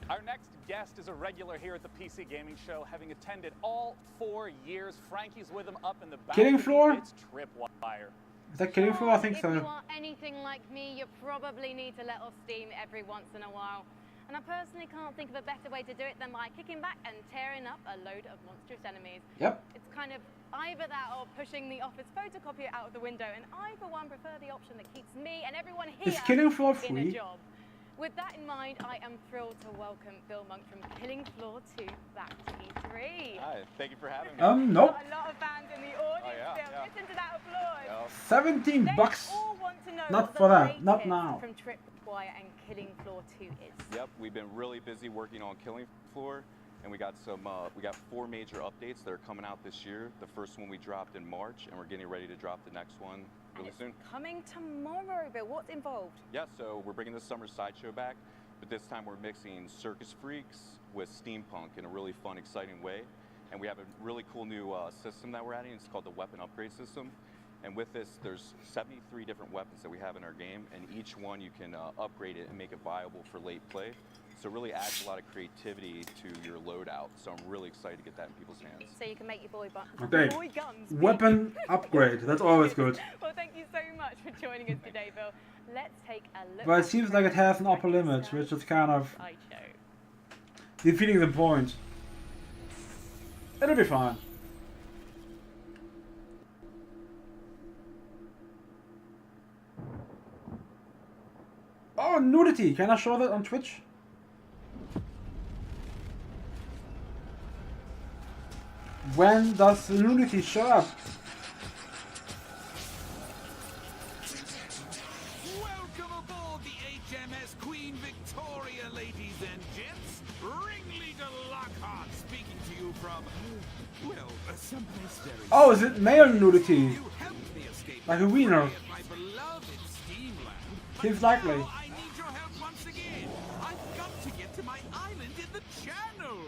Our next guest is a regular here at the PC Gaming Show, having attended all 4 years. Frankie's with him up in the back. Killing Floor? It's Tripwire. Is that Killing Floor? I think If you so. are anything like me, you probably need to let off steam every once in a while. And I personally can't think of a better way to do it than by kicking back and tearing up a load of monstrous enemies. Yep. It's kind of either that or pushing the office photocopier out of the window, and I, for one, prefer the option that keeps me and everyone here Is Killing Floor in a free? job. With that in mind, I am thrilled to welcome Bill Monk from Killing Floor 2 back to E3. Hi, thank you for having me. Nope. Got a lot of fans in the audience still. Listen to that applause. 17 They bucks. all want to know Not what for the that. Not latest now. From Tripwire and Killing Floor 2 is. Yep, we've been really busy working on Killing Floor, and we got 4 major updates that are coming out this year. The first one we dropped in March, and we're getting ready to drop the next one really soon. Coming tomorrow, Bill. What's involved? Yeah, so we're bringing the summer sideshow back, but this time we're mixing Circus Freaks with steampunk in a really fun, exciting way. And we have a really cool new system that we're adding. It's called the Weapon Upgrade System. And with this, there's 73 different weapons that we have in our game, and each one you can upgrade it and make it viable for late play. So it really adds a lot of creativity to your loadout. So I'm really excited to get that in people's hands. So you can make your boy Okay. guns. Weapon upgrade. That's always good. Well, thank you so much for joining us today, Bill. Let's take a look. But it at seems like it has an upper limit, which is kind of Sideshow. defeating the point. It'll be fine. Oh, nudity! Can I show that on Twitch? When does the nudity show up? Welcome aboard the HMS Queen Victoria, ladies and gents. Ringleader Lockhart speaking to you from, well, someplace very... Oh, is it male nudity? helped me escape Like a wiener. my beloved Steamland. Seems likely. I need your help once again. I've got to get to my island in the channel.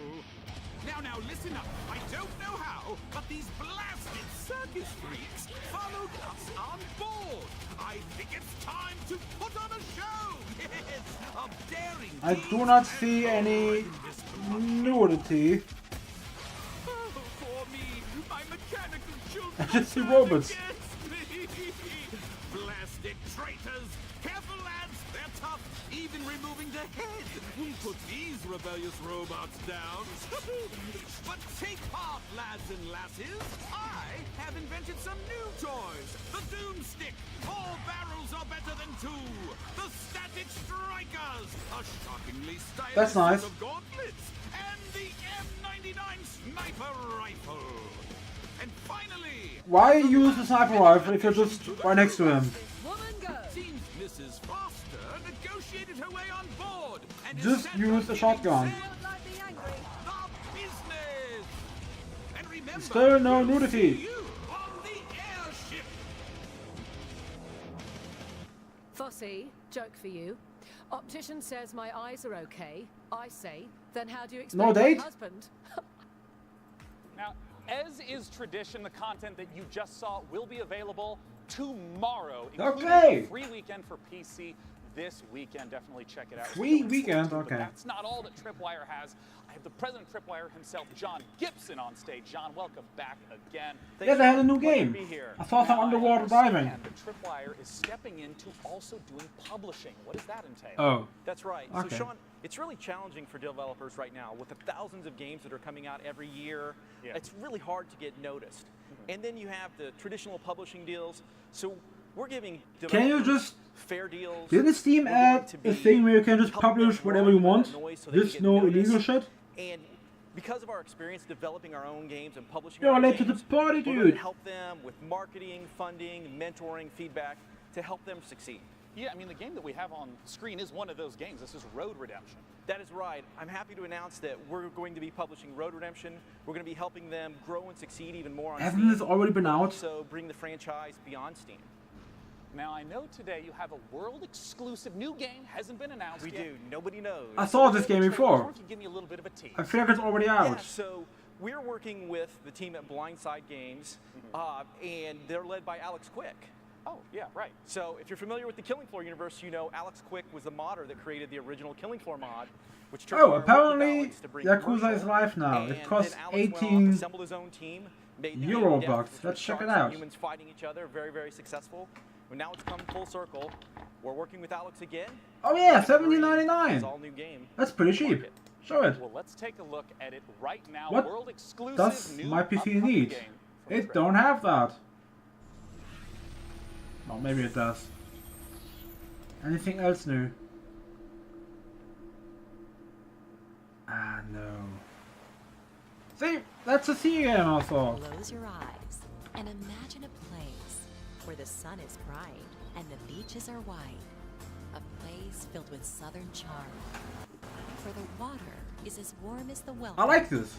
Now, listen up. I don't know how, but these blasted circus freaks followed us on board. I think it's time to put on a show. It's a daring I do not see any nudity. Oh, for me, my mechanical children. I just see robots. against me. Blasted traitors! Careful, lads, they're tough, even removing the head will put these rebellious robots down. But take heart, lads and lasses. I have invented some new toys. The Doomstick. 4 barrels are better than 2. The Static Strikers. A shockingly stylish That's nice. set of gauntlets. And the M99 Sniper Rifle. And finally, Why use the sniper rifle if you're just right next to him? seems Mrs. Foster negotiated her way on board and is Just set use the shotgun. the business. And remember, Still no nudity. on the airship. Fossey, joke for you. Optician says my eyes are okay. I say, then how do you explain No date? my husband? Now, as is tradition, the content that you just saw will be available tomorrow, including Okay. a free weekend for PC this weekend. Definitely check it out. Free weekend, But okay. that's not all that Tripwire has. I have the president of Tripwire himself, John Gibson, on stage. John, welcome back again. Yeah, they had a new Pleasure to game. be here. I saw some Now, underwater diving. understand that Tripwire is stepping into also doing publishing. What does that entail? Oh. That's right. Okay. So, Sean, it's really challenging for developers right now with the thousands of games that are coming out every year. Yeah. It's really hard to get noticed. And then you have the traditional publishing deals. So we're giving Can you developers just... fair deals. Didn't Steam add a thing where you can just publish whatever you want? There's no illegal shit? And because of our experience developing our own games and publishing You're our own late to the games, party, we're going dude. to help them with marketing, funding, mentoring, feedback to help them succeed. Yeah, I mean, the game that we have on screen is one of those games. This is Road Redemption. That is right. I'm happy to announce that we're going to be publishing Road Redemption. We're going to be helping them grow and succeed even more on Hasn't Steam. this already been out? So bring the franchise beyond Steam. Now, I know today you have a world-exclusive new game. Hasn't been announced We yet. do. Nobody knows. I saw this game I before. wonder if you could give me a little bit of a tease. I feel like it's already out. Yeah, so we're working with the team at Blindside Games, and they're led by Alex Quick. Oh, yeah, right. So if you're familiar with the Killing Floor universe, you know Alex Quick was the modder that created the original Killing Floor mod, which Oh, Tripwire worked with apparently Alex to bring Yakuza commercial. is live now. And It costs then Alex went off, 18 assembled his own team, made the game Euro in depth, bucks. which was Let's check it sharks and out. Humans fighting each other, very, very successful. But now it's come full circle. We're working with Alex again. Oh yeah, It's $17.99. all new game. That's pretty cheap. Show it. Well, let's take a look at it right now. What World-exclusive does new my PC upcoming need? game from It Tripwire. don't have that. Well, maybe it does. Anything else new? Ah, no. See, that's a C game I thought. Close your eyes and imagine a place where the sun is bright and the beaches are white. A place filled with southern charm, where the water is as warm as the welcome. I like this.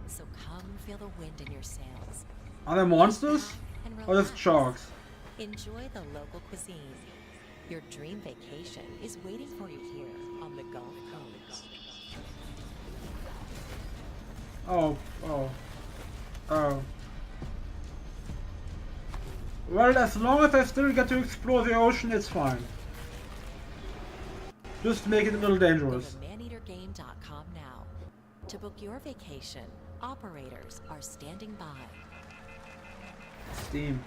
So come feel the wind in your sails. Are they monsters? And Or just relax. sharks? Enjoy the local cuisine. Your dream vacation is waiting for you here on the Gulf Coast. Oh, oh, oh. Well, as long as I still get to explore the ocean, it's fine. Just make it a little Go dangerous. to maneatergame.com now. To book your vacation, operators are standing by. Steam.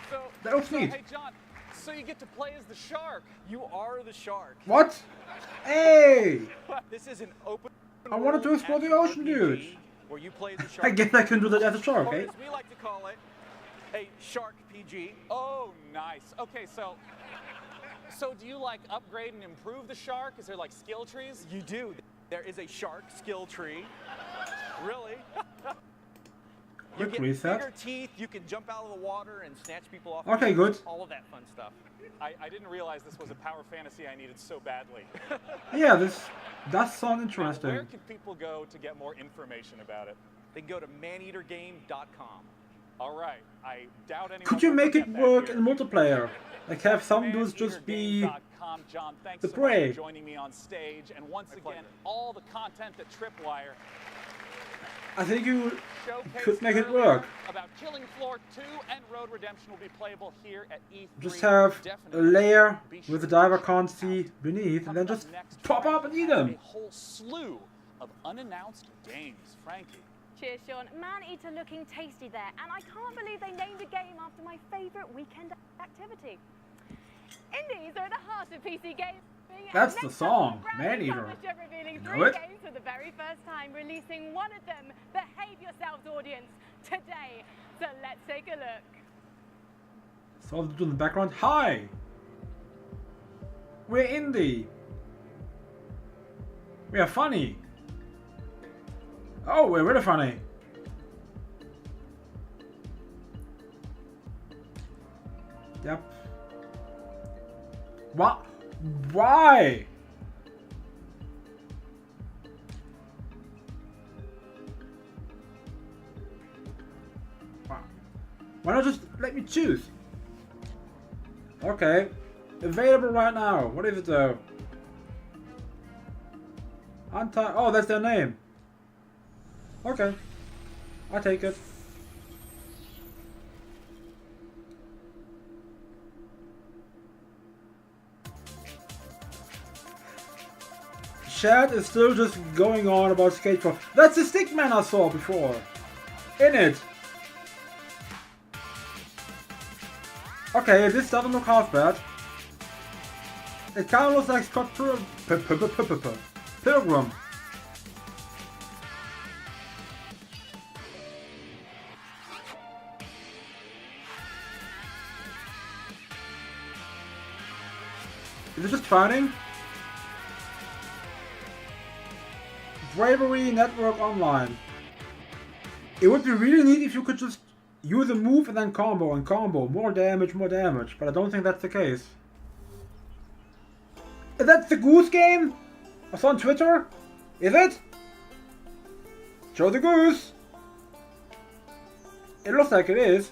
So, That looks so, neat. hey, John, so you get to play as the shark. You are the shark. What? Hey! This is an open I wanted to explore the world ocean, RPG dude. where you play the shark. I guess I can do that as a shark, Or eh? as we like to call it, a shark PG. Oh, nice. Okay, so do you like upgrade and improve the shark? Is there like skill trees? You do. There is a shark skill tree. Really? You Quick get reset. bigger teeth, you can jump out of the water and snatch people off. Okay, the beach, good. All of that fun stuff. I didn't realize this was a power fantasy I needed so badly. Yeah, this does sound Now, interesting. where can people go to get more information about it? They can go to maneatergame.com. All right. I doubt anyone Could you will make it forget that work here. in multiplayer? Like have some dudes just be Maneatergame.com. John, thanks the so prey. much for joining me on stage. And once again, all the content that Tripwire I think you showcased could make it earlier work. about Killing Floor 2 and Road Redemption will be playable here at E3. Just have a Definitely layer be where the sure to diver check can't it out. see beneath, and then just Next, pop Frank up and eat has them. A whole slew of unannounced games. Frankie. Cheers, Sean. Man-eater looking tasty there. And I can't believe they named a game after my favourite weekend activity. Indies are at the heart of PC gaming. That's And the next song, up, brand new Man-Eater. publisher revealing Know 3 it? games for the very first time, releasing one of them, Behave Yourselves audience, today. So let's take a look. So the dude in the background. Hi! We're indie. We are funny. Oh, we're really funny. Yep. What? Why? Why not just let me choose? Okay. Available right now. What is it though? Oh, that's their name. Okay. I'll take it. Chat is still just going on about Skateboard. That's the Stickman I saw before. In it. Okay, this doesn't look half bad. It kind of looks like Scott Pilgrim. Is it just fighting? Bravery Network Online. It would be really neat if you could just use a move and then combo and combo. More damage, but I don't think that's the case. Is that the Goose game? I saw on Twitter? Is it? Show the goose! It looks like it is.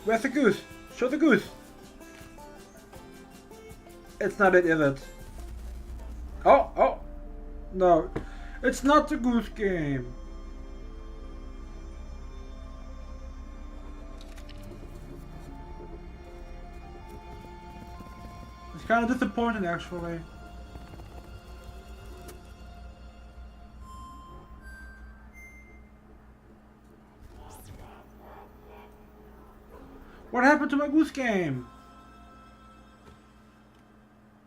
Where's the goose? Show the goose! It's not it, is it? Oh! No. It's not the Goose game. It's kind of disappointing, actually. What happened to my Goose game?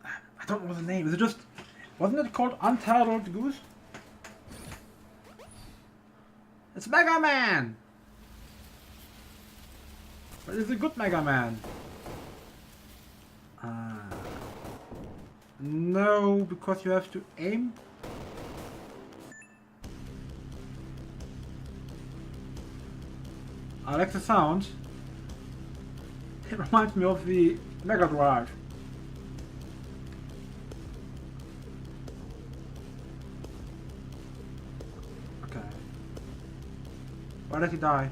I don't know the name. Is it just... Wasn't it called Untitled Goose? It's Mega Man! But it's a good Mega Man. No, because you have to aim. I like the sound. It reminds me of the Mega Drive. Okay. Why did he die?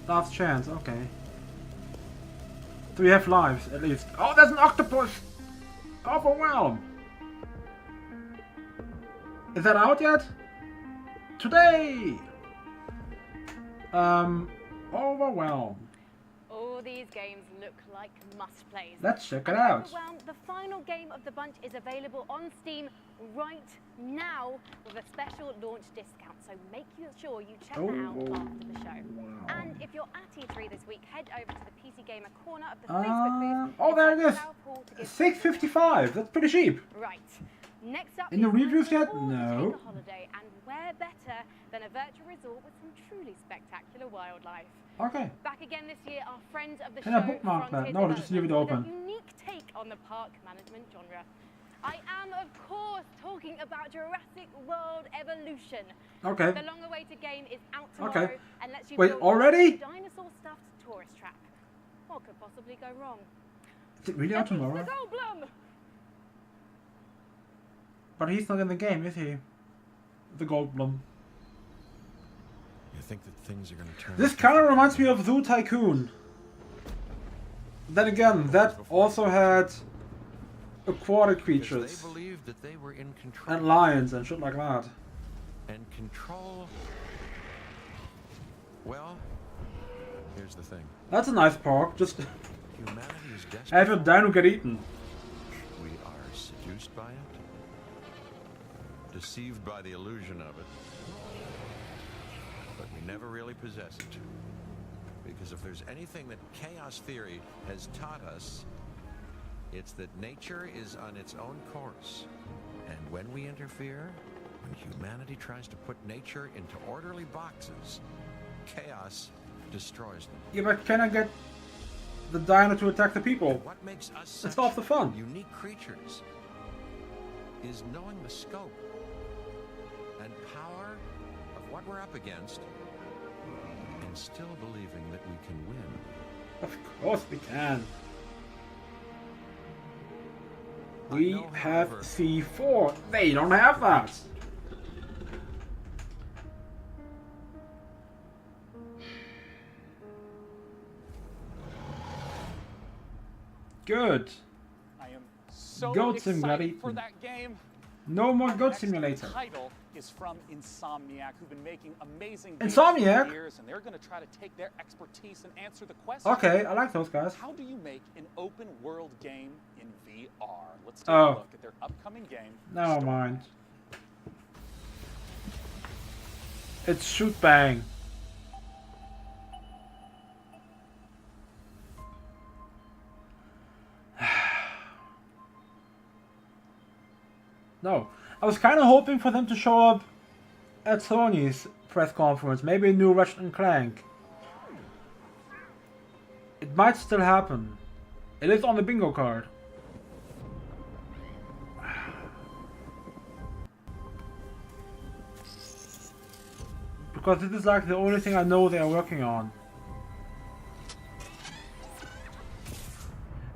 Last chance, okay. Do we have lives, at least? Oh, there's an octopus! Overwhelm! Is that out yet? Today! Overwhelm. All these games look like must-plays. Let's check it out. Overwhelm, the final game of the bunch, is available on Steam right now with a special launch discount. So make sure you check that out after the show. Wow. And if you're at E3 this week, head over to the PC Gamer corner of the Facebook booth. Oh, there it is. $6.55. That's pretty cheap. Right. Next up, In the reviews yet? Take No. a holiday, and where better than a virtual resort with some truly spectacular wildlife. Okay. Back again this year, our friend of the Can show, I bookmark Frontier that? No, just leave it Development, open. with a unique take on the park management genre. I am, of course, talking about Jurassic World Evolution. Okay. The long-awaited game is out tomorrow and lets you Wait, build already? a dinosaur-stuffed tourist trap. What could possibly go wrong? Is it really out tomorrow? Goldblum! But he's not in the game, is he? The Goldblum. You think that things are going to turn... This kind of reminds me of Zoo Tycoon. Then again, that also had aquatic creatures. They believed that they were in control. And lions and shit like that. And control... Well, here's the thing. That's a nice park, just Humanity is desperate. have a dino get eaten. We are seduced by it. Deceived by the illusion of it. But we never really possess it. Because if there's anything that chaos theory has taught us, it's that nature is on its own course. And when we interfere, when humanity tries to put nature into orderly boxes, chaos destroys them. Yeah, but can I get the dino to attack the people? What makes us That's such half the fun. unique creatures is knowing the scope and power of what we're up against and still believing that we can win. Of course we can. We have C4. They don't have that. I Good. am so Goats and excited bloody- for that game. No more Our Goat next Simulator. title is from Insomniac, who've been making amazing games Insomniac? for years, and they're going to try to take their expertise and answer the question. Okay, I like those guys. How do you make an open world game in VR? Let's take a Oh. look at their upcoming game. Never mind. It's Shoot Bang. No. I was kind of hoping for them to show up at Sony's press conference. Maybe a new Ratchet and Clank. It might still happen. It is on the bingo card. Because this is like the only thing I know they are working on.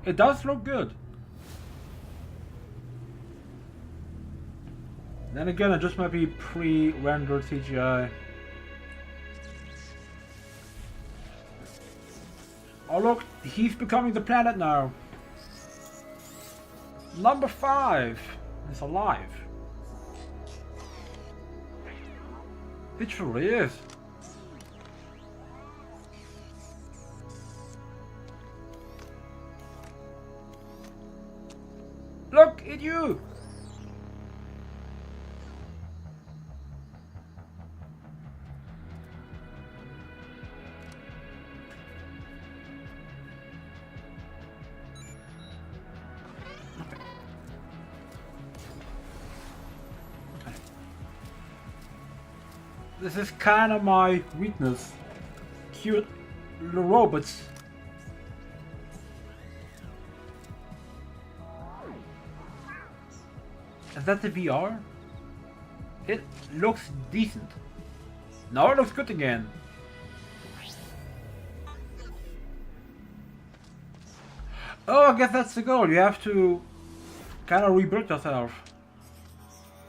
It does look good. Then again, it just might be pre-rendered CGI. Oh look, he's becoming the planet now. Number 5 is alive. It sure is. Look at you! This is kind of my weakness. Cute little robots. Is that the VR? It looks decent. Now it looks good again. Oh, I guess that's the goal. You have to kind of rebuild yourself.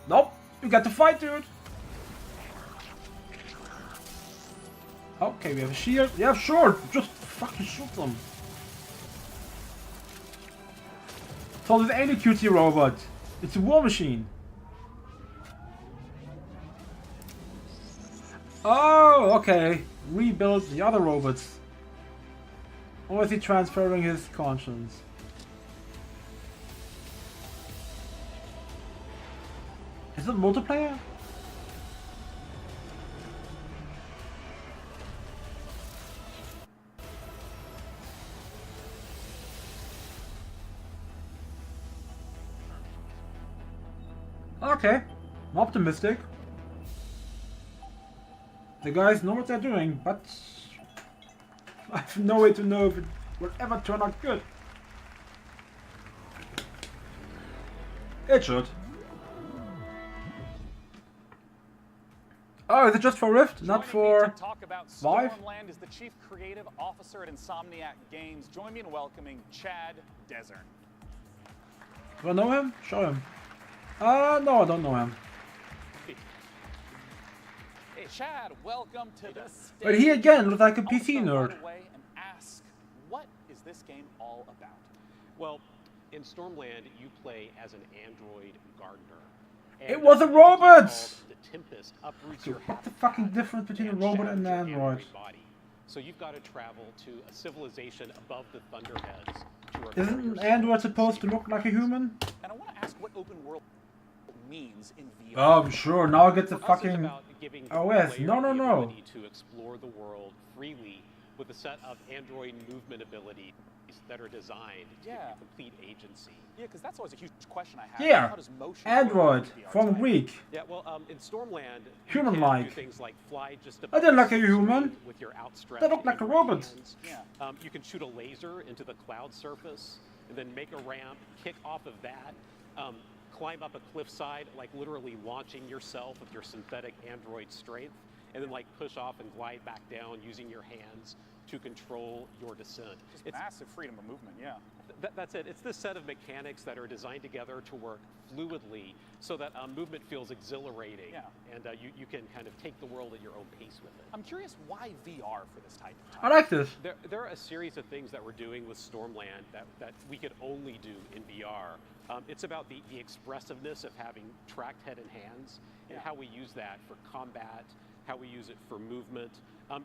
Nope, you got to fight, dude. Okay, we have a shield. Yeah, sure. Just fucking shoot them. So there's any cutie robot. It's a war machine. Oh, okay. Rebuild the other robots. Or is he transferring his conscience? Is it multiplayer? Okay, I'm optimistic. The guys know what they're doing, but I have no way to know if it will ever turn out good. It should. Oh, is it just for Rift, not for Talk about Vive? Stormland is the chief creative officer at Insomniac Games. Join me in welcoming Chad Desern. Do I know him? Show him. No, I don't know him. Hey, Chad, welcome to the stage. But he again looks like a PC nerd. Right away and ask, what is this game all about? Well, in Stormland, you play as an android gardener. It was a robot! The Tempest uproots So your what's the fucking difference between a robot and an android? body. So you've got to travel to a civilization above the Thunderheads. Isn't an android supposed to look like a human? And I want to ask what open world means in VR. Oh, sure. Now I get the For us, it's fucking about giving the OS. player No, no, the no. ability to explore the world freely with a set of android movement abilities that are designed to give you complete agency. Yeah, because that's always a huge question I have. Yeah. How does motion Android work in VR from today? Greek. Yeah, well, in Stormland, you Human-like. can do things like fly just I didn't like a human. with your outstretched They look like a robot. hands. You can shoot a laser into the cloud surface and then make a ramp, kick off of that, climb up a cliffside, like literally launching yourself with your synthetic android strength, and then like push off and glide back down using your hands to control your descent. Just massive freedom of movement, yeah. That's it. It's this set of mechanics that are designed together to work fluidly so that movement feels exhilarating. Yeah. And you can kind of take the world at your own pace with it. I'm curious why VR for this type of I like this. There are a series of things that we're doing with Stormland that we could only do in VR. It's about the expressiveness of having tracked head and hands and how we use that for combat, how we use it for movement.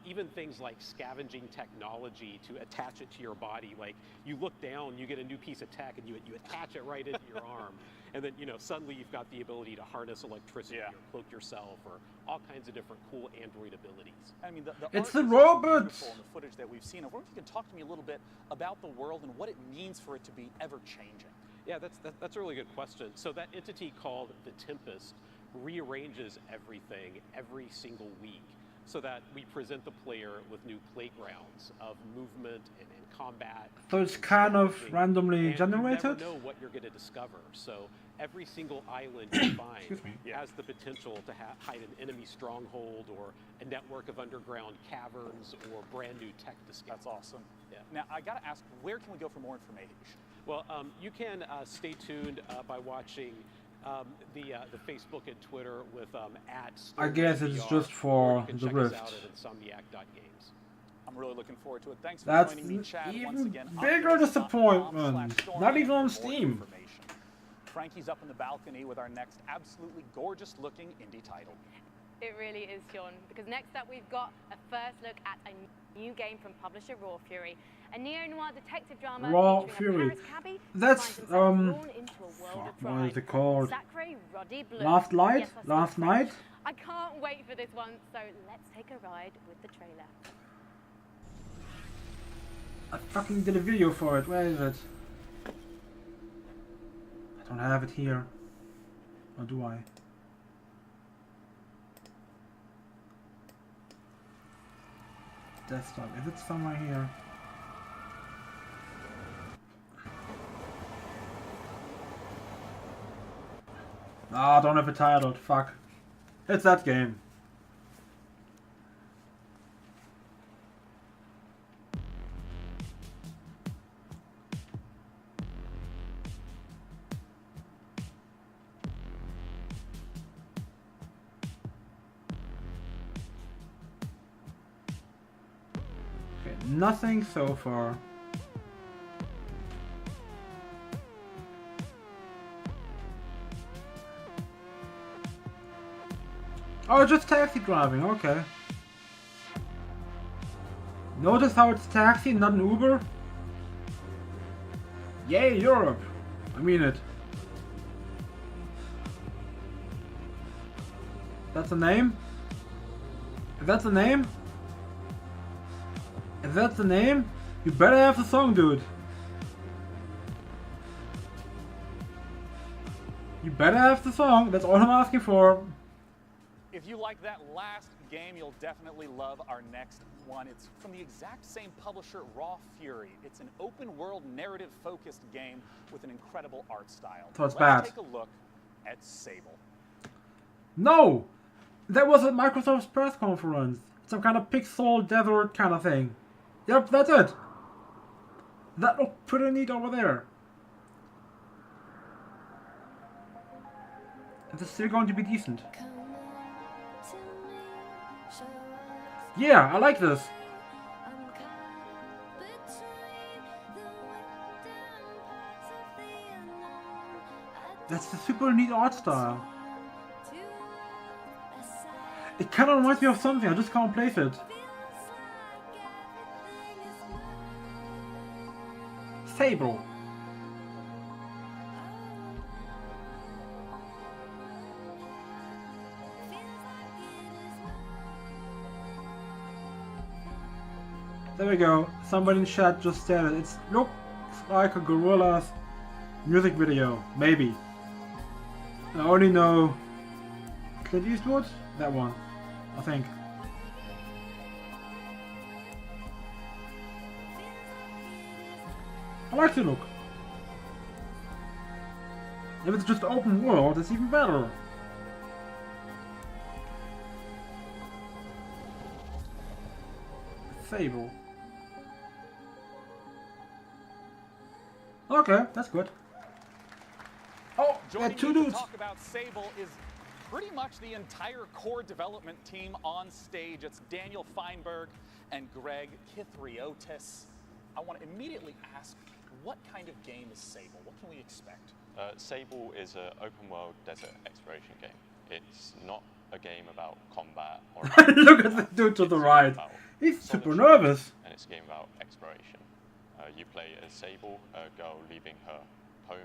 Even things like scavenging technology to attach it to your body. Like you look down, you get a new piece of tech, and you attach it right into your arm, and then suddenly you've got the ability to harness electricity or cloak yourself, or all kinds of different cool Android abilities. I mean, It's art the is robots! beautiful in the footage that we've seen. I wonder if you can talk to me a little bit about the world and what it means for it to be ever changing. Yeah, that's a really good question. So that entity called the Tempest rearranges everything every single week, so that we present the player with new playgrounds of movement and combat. So it's kind of randomly and generated? You never know what you're going to discover. So every single island you find has the potential to hide an enemy stronghold or a network of underground caverns or brand new tech to scout. That's awesome. Yeah. Now, I got to ask, where can we go for more information? Well, you can stay tuned by watching the Facebook and Twitter with at I guess it's StormVR, just or for you can the check Rift. us out at insomniac.games. I'm really looking forward to it. Thanks for That's joining me, Chad, once even again. bigger disappointment. Not even on Steam. Frankie's up in the balcony with our next absolutely gorgeous-looking indie title. It really is, Sean, because next up we've got a first look at a new game from publisher Raw Fury, a neo-noir detective drama Raw featuring Fury. a Paris cabbie who That's finds himself drawn into a world fuck, of what is crime. it called? Zachary Roddy Blue. Last Light? Yes, I said Last French. Night? I can't wait for this one, so let's take a ride with the trailer. I fucking did a video for it. Where is it? I don't have it here. Or do I? Desktop. Is it somewhere here? Ah, I don't have it titled. Fuck. It's that game. Okay, nothing so far. Oh, just taxi driving, okay. Notice how it's taxi, not an Uber? Yay, Europe! I mean it. That's the name? If that's the name? If that's the name, you better have the song, dude. You better have the song, that's all I'm asking for. If you like that last game, you'll definitely love our next one. It's from the exact same publisher, Raw Fury. It's an open-world, narrative-focused game with an incredible art style. So it's Let's bad. take a look at Sable. No! That was at Microsoft's press conference. Some kind of pixel desert kind of thing. Yep, that's it. That looked pretty neat over there. Is it still going to be decent? Yeah, I like this. That's a super neat art style. It kind of reminds me of something, I just can't place it. Sable. There we go. Somebody in chat just said it. It looks like a Gorillaz music video. Maybe. I only know Clint Eastwood? That one. I think. I like the look. If it's just open world, it's even better. Fable. Okay, that's good. Oh, Joining two me to dudes. talk about Sable is pretty much the entire core development team on stage. It's Daniel Feinberg and Greg Kithriotis. I want to immediately ask, what kind of game is Sable? What can we expect? Sable is an open world desert exploration game. It's not a game about combat or Look at the dude to the right. He's super nervous. And it's a game about exploration. You play as Sable, a girl leaving her home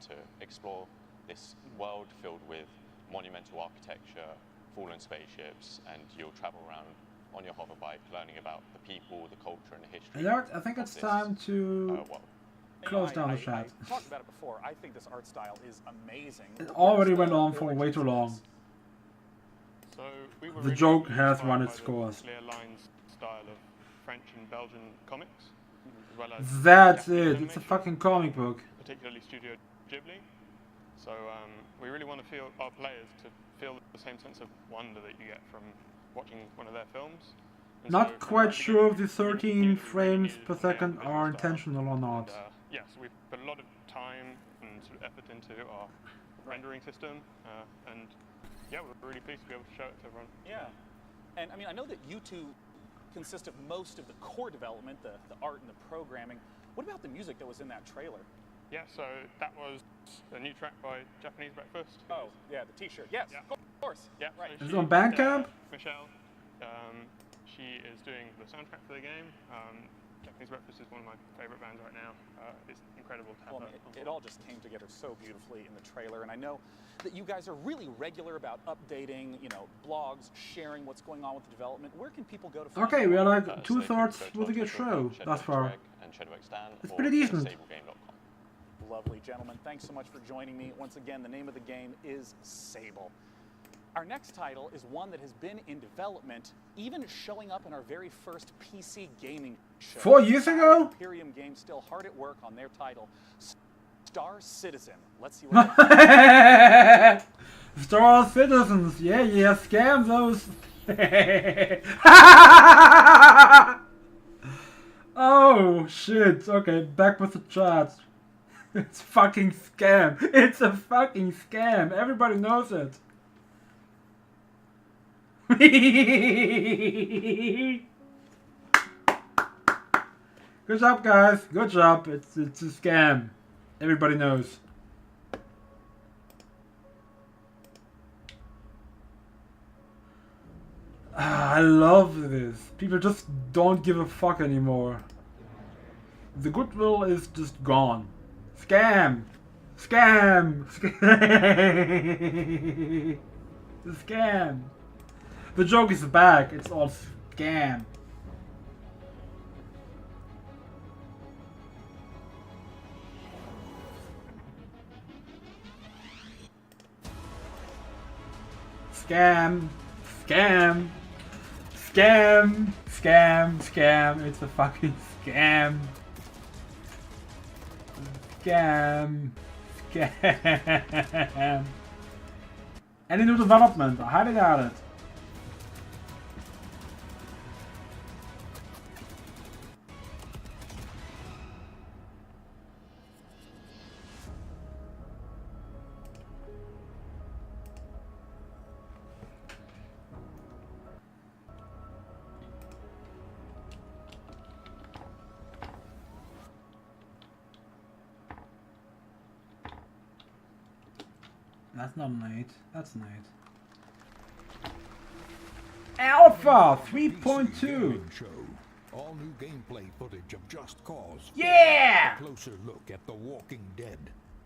to explore this world filled with monumental architecture, fallen spaceships, and you'll travel around on your hoverbike learning about the people, the culture, and the history. You know what? I think it's time to close down the chat. I talked about it before. I think this art style is amazing. It already went on for way too long. So we were The really joke has inspired run by its the course. clear lines style of French and Belgian comics, as well as That's Japanese it. It's a animation, fucking comic book. particularly Studio Ghibli. So we really want to feel our players to feel the same sense of wonder that you get from watching one of their films. And so Not from quite the sure if the beginning, 13 frames per second are intentional or not. yes, we've put a lot of time and sort of effort into our rendering system, and yeah, we're really pleased to be able to show it to everyone. Yeah. And I mean, I know that you two consist of most of the core development, the art and the programming. What about the music that was in that trailer? Yeah, so that was a new track by Japanese Breakfast. Oh, yeah, the T-shirt. Yes, of course. Yeah, right. so Is it she- on Bandcamp? Michelle, she is doing the soundtrack for the game. Japanese Breakfast is one of my favorite bands right now. It's incredible to have Well, her. it all just came together so beautifully in the trailer, and I know that you guys are really regular about updating, blogs, sharing what's going on with the development. Where can people go to find Okay, out? we are like two-thirds with a good show thus far. It's pretty decent. Lovely, gentlemen. Thanks so much for joining me. Once again, the name of the game is Sable. Our next title is one that has been in development, even showing up in our very first PC gaming show. 4 years ago? Imperium Games still hard at work on their title, Star Citizen. Let's see what Star Citizens, yeah, scam those. Oh shit, okay, back with the chat. It's fucking scam. It's a fucking scam. Everybody knows it. Good job, guys. Good job. It's a scam. Everybody knows. I love this. People just don't give a fuck anymore. The goodwill is just gone. Scam! Scam! Scam! The scam! The joke is back. It's all scam. Scam! Scam! Scam! Scam! Scam! It's a fucking scam! Scam! Scam! Any new development? I highly doubt it. That's not an 8. That's an 8. Alpha 3.2. Gaming show. All new gameplay footage of Just Cause. Yeah! A closer look at The Walking Dead,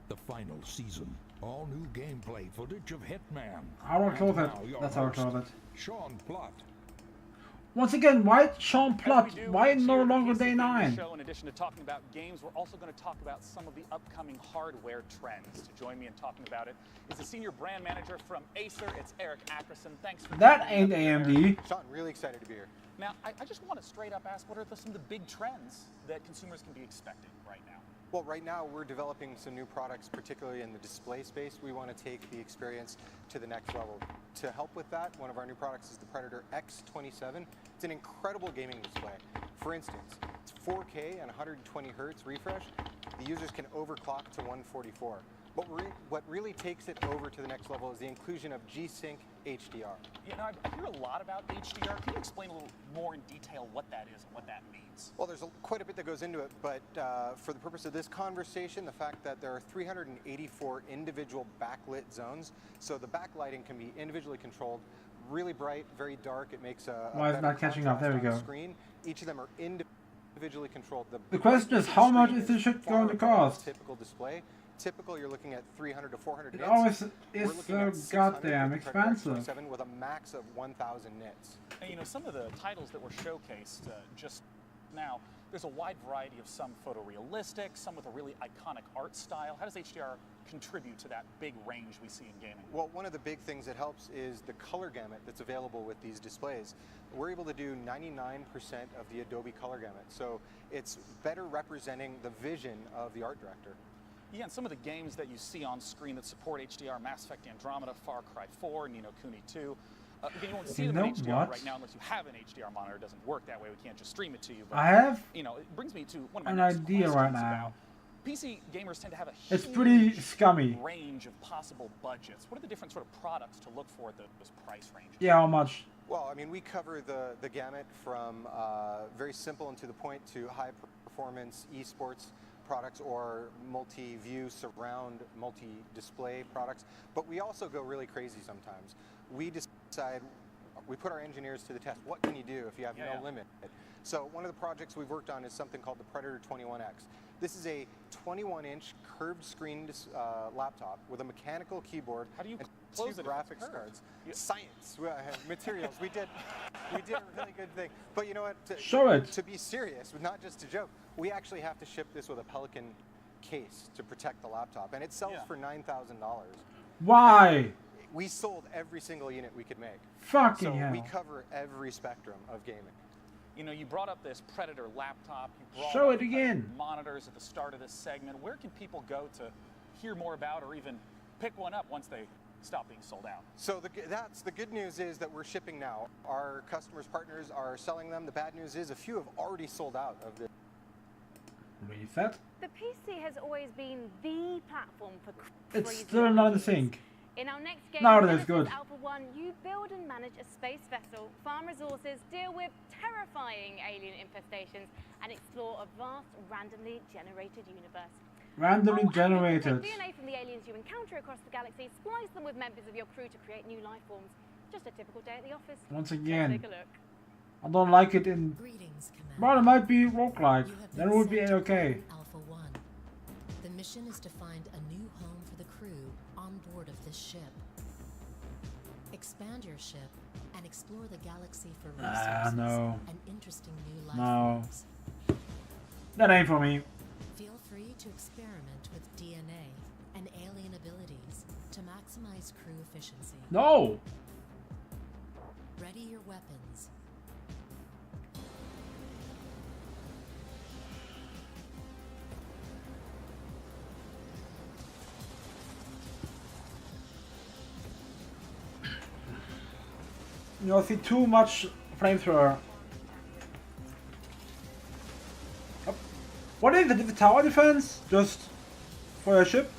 the final season. All new gameplay footage of Hitman. How do I close And it? now your That's how I host, close it. Sean Plott. Once again, why Sean Plott? As we do Why each no year at the longer PC Day Gaming 9? Show, in addition to talking about games, we're also going to talk about some of the upcoming hardware trends. To join me in talking about it is the senior brand manager from Acer. It's Eric Ackerson. Thanks for That joining ain't me. AMD. Sean, really excited to be here. Now, I just want to straight up ask, what are some of the big trends that consumers can be expecting right now? Well, right now we're developing some new products, particularly in the display space. We want to take the experience to the next level. To help with that, one of our new products is the Predator X27. It's an incredible gaming display. For instance, it's 4K and 120 hertz refresh. the users can overclock to 144. But what really takes it over to the next level is the inclusion of G-Sync HDR. You know, I hear a lot about HDR. Can you explain a little more in detail what that is and what that means? Well, there's quite a bit that goes into it, but for the purpose of this conversation, the fact that there are 384 individual backlit zones, so the backlighting can be individually controlled, really bright, very dark. It makes a Why is it not catching up? There we go. Screen. Each of them are individually controlled. The question is, how much is this shit going to cost? Typical display. Typical, you're looking at 300 to 400 It nits. always is We're looking at so 600 goddamn with the Predator expensive. X27 with a max of 1,000 nits. And you know, some of the titles that were showcased just now, there's a wide variety of some photorealistic, some with a really iconic art style. How does HDR contribute to that big range we see in gaming? Well, one of the big things that helps is the color gamut that's available with these displays. We're able to do 99% of the Adobe color gamut, so it's better representing the vision of the art director. Yeah, and some of the games that you see on screen that support HDR, Mass Effect Andromeda, Far Cry 4, Ni no Kuni 2, again, you won't see them in HDR right now unless you have an HDR monitor. It doesn't work that way. We can't just stream it to you. But, I have you know, it brings me to one of my an next idea right questions now. about PC gamers tend to have a It's huge pretty scummy. range of possible budgets. What are the different sort of products to look for at those price ranges? Yeah, how much? Well, I mean, we cover the gamut from very simple and to the point to high performance esports products or multi-view, surround, multi-display products. But we also go really crazy sometimes. We decide, we put our engineers to the test. What can you do if you have no limit? So one of the projects we've worked on is something called the Predator 21X. This is a 21-inch curved screened laptop with a mechanical keyboard and two graphics cards. Science, materials. We did a really good thing. But you know what? Show it. To be serious, not just to joke, we actually have to ship this with a Pelican case to protect the laptop, and it sells for $9,000. Why? We sold every single unit we could make. Fucking so hell. we cover every spectrum of gaming. You know, you brought up this Predator laptop. You brought Show up it again. monitors at the start of this segment. Where can people go to hear more about or even pick one up once they stop being sold out? So that's the good news is that we're shipping now. Our customers, partners are selling them. The bad news is a few have already sold out of this. Reset. The PC has always been the platform for It's crazy still not in ideas. sync. In our next game, Now it is Genesis good. Alpha 1, you build and manage a space vessel, farm resources, deal with terrifying alien infestations, and explore a vast, randomly generated universe. Randomly Take generated. DNA from the aliens you encounter across the galaxy, splice them with members of your crew to create new life forms. Just a typical day at the office. Once Let's again, take a look. I don't like it in. Well, it might be roguelike. Then it would be okay. Alpha 1. The mission is to find a new home for the crew on board of this ship. Expand your ship and explore the galaxy for resources no. and interesting new life No. forms. That ain't for me. Feel free to experiment with DNA and alien abilities to maximize crew efficiency. No. Ready your weapons. You'll see too much flamethrower. Oh. What is it? The tower defense? Just for your ship?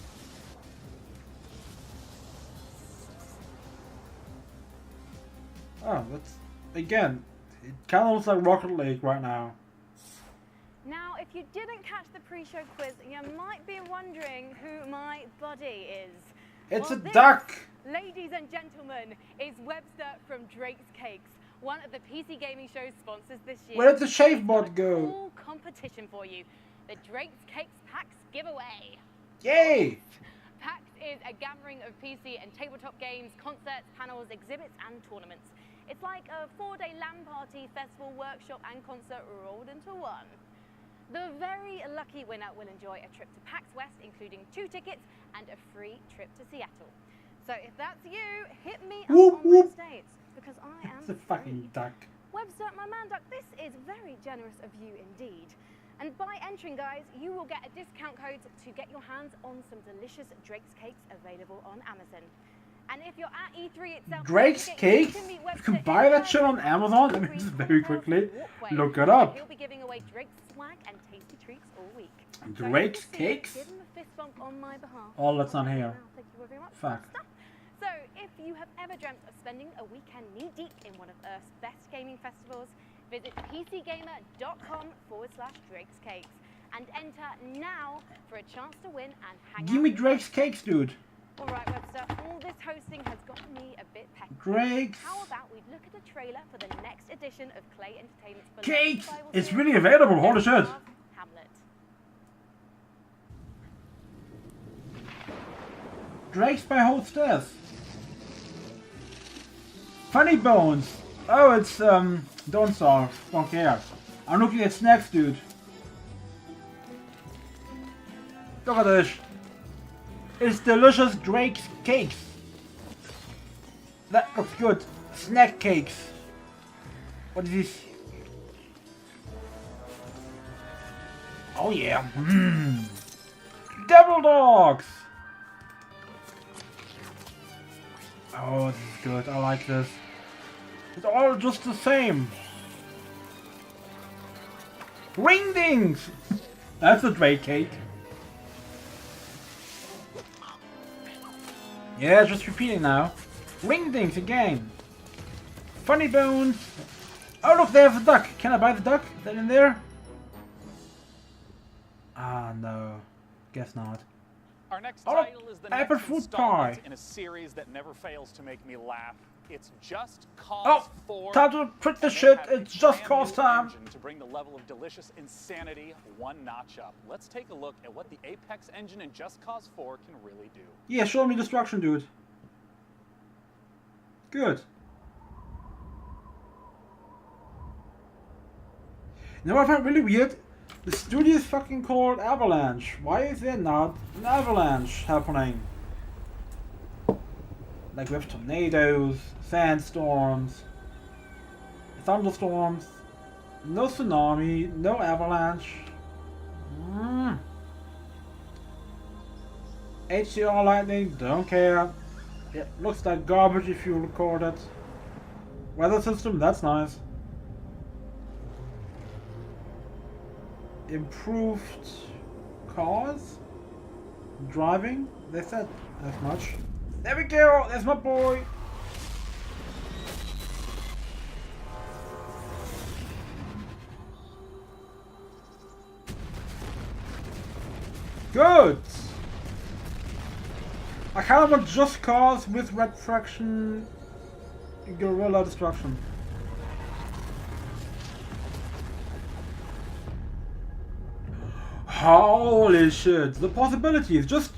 Oh, that's again. It kind of looks like Rocket League right now. Now, if you didn't catch the pre-show quiz, you might be wondering who my buddy is. It's Well, a this, duck. Ladies and gentlemen, is Webster from Drake's Cakes, one of the PC Gaming Show's sponsors this year. Where did the shave bot go? Cool competition for you, the Drake's Cakes PAX giveaway. Yay! PAX is a gathering of PC and tabletop games, concerts, panels, exhibits, and tournaments. It's like a 4-day LAN party, festival, workshop, and concert rolled into one. The very lucky winner will enjoy a trip to PAX West, including 2 tickets and a free trip to Seattle. So if that's you, hit me up Whoop, on whoop. my states, because I am It's a fucking duck. Webster, my man duck, this is very generous of you indeed. And by entering, guys, you will get a discount code to get your hands on some delicious Drake's Cakes available on Amazon. And if you're at E3 itself, Drake's don't forget Cakes? you can meet You can Webster buy in that shit on Amazon? Let me just very quickly look it up. He'll be giving away Drake's swag and tasty treats all week. Drake's Cakes? Give him a fist bump on my behalf. Oh, that's not here. Thank you very much. Fuck. So, if you have ever dreamt of spending a weekend knee-deep in one of Earth's best gaming festivals, visit pcgamer.com/Drake's Cakes and enter now for a chance to win and hang Give out me with Drake's Cakes, dude. All right, Webster, all this hosting has gotten me a bit pecky. Drake's How about we look at a trailer for the next edition of Clay Entertainment's beloved Cakes! Bible It's series, really available, holy shit. Hamlet. Drake's by Hostess. Funny Bones. Oh, it's, don't starve. Don't care. I'm looking at snacks, dude. Look at this. It's delicious Drake's Cakes. That looks good. Snack cakes. What is this? Oh yeah. Mmm. Devil Dogs. Oh, this is good. I like this. It's all just the same. Ringdings. That's a Drake cake. Yeah, just repeating now. Ringdings again. Funny Bones. Oh look, there's a duck. Can I buy the duck? Is that in there? Ah, no. Guess not. Our next Oh, title is the apple next fruit installment pie. in a series that never fails to make me laugh. It's Just Cause Oh, 4. time to print the and they shit. have a It's just brand cause new time. engine to bring the level of delicious insanity one notch up. Let's take a look at what the Apex engine in Just Cause 4 can really do. Yeah, show me destruction, dude. Good. You know what I find really weird? The studio is fucking called Avalanche. Why is there not an avalanche happening? Like we have tornadoes, sandstorms, thunderstorms, no tsunami, no avalanche. HDR lightning, don't care. It looks like garbage if you record it. Weather system, that's nice. Improved cars? Driving? They said as much. There we go! There's my boy! Good! I kind of want Just Cause with Red Faction Guerrilla Destruction. Holy shit, the possibilities, just...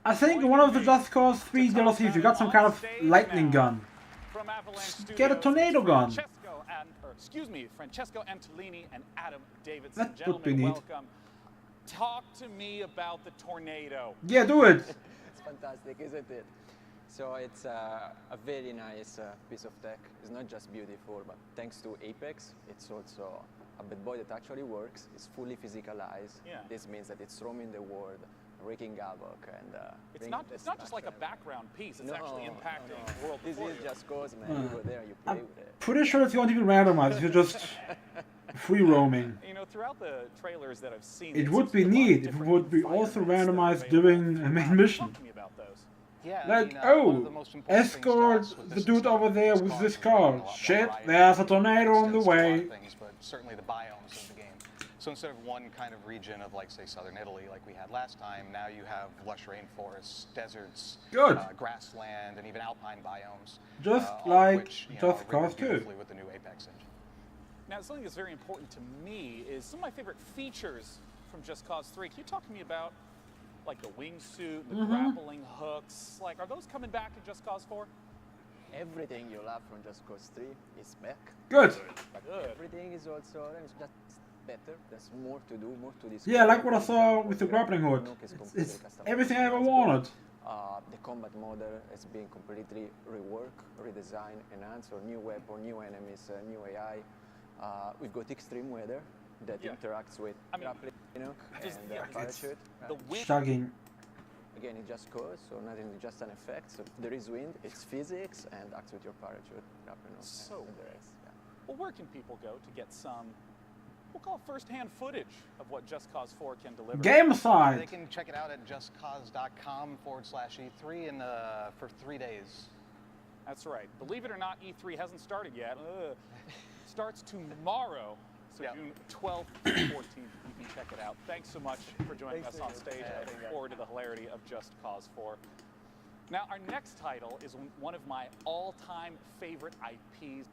I think in one of the Just Cause 3 DLCs you got some kind of lightning gun. Just get a tornado gun. Francesco Antolini and Adam Davidson. That would be neat. Welcome. Talk to me about the tornado. Yeah, do it. It's fantastic, isn't it? So it's a very nice piece of tech. It's not just beautiful, but thanks to Apex, it's also a bad boy that actually works. It's fully physicalized. Yeah. This means that it's roaming the world, wreaking havoc, and It's not just like a background piece. It's actually impacting the world. This is Just Cause, man. You go there, you play with it. Pretty sure it's going to be randomized, you're just free roaming. You know, throughout the trailers that I've seen, It would be neat if it would be also randomized during a main mission. Yeah, Like, one of the oh, most important things to escort us with the this dude over there with this car. Shit, there's a tornado on the way. things, but certainly the biomes of the game. So instead of one kind of region of, like, say, southern Italy, like we had last time, now you have lush rainforests, deserts, Good. Grassland, and even alpine biomes. Just all of like which, you know, Just are Cause rendered 2. beautifully with the new Apex engine. Now, something that's very important to me is some of my favorite features from Just Cause 3. Can you talk to me about, like, the wingsuit, the grappling hooks? Like, are those coming back in Just Cause 4? Everything you love from Just Cause 3 is back. Good. But everything is also just better. There's more to do, more to discover. Yeah, like what I saw with the grappling hook. It's everything I ever wanted. The combat model has been completely reworked, redesigned, enhanced, or new weapon, new enemies, new AI. We've got extreme weather that interacts with grappling hook and parachute. Chugging. again, it's just cause, so nothing is just an effect. So if there is wind, it's physics and act with your parachute, So, and the rest. Yeah. well, where can people go to get some, we'll call it first-hand footage of what Just Cause 4 can deliver? Gamerside. They can check it out at justcause.com/E3 and for 3 days. That's right. Believe it or not, E3 hasn't started yet. Starts tomorrow. So June 12th and 14th, you can check it out. Thanks so much for joining us on stage. I look forward to the hilarity of Just Cause 4. Now, our next title is one of my all-time favorite IPs.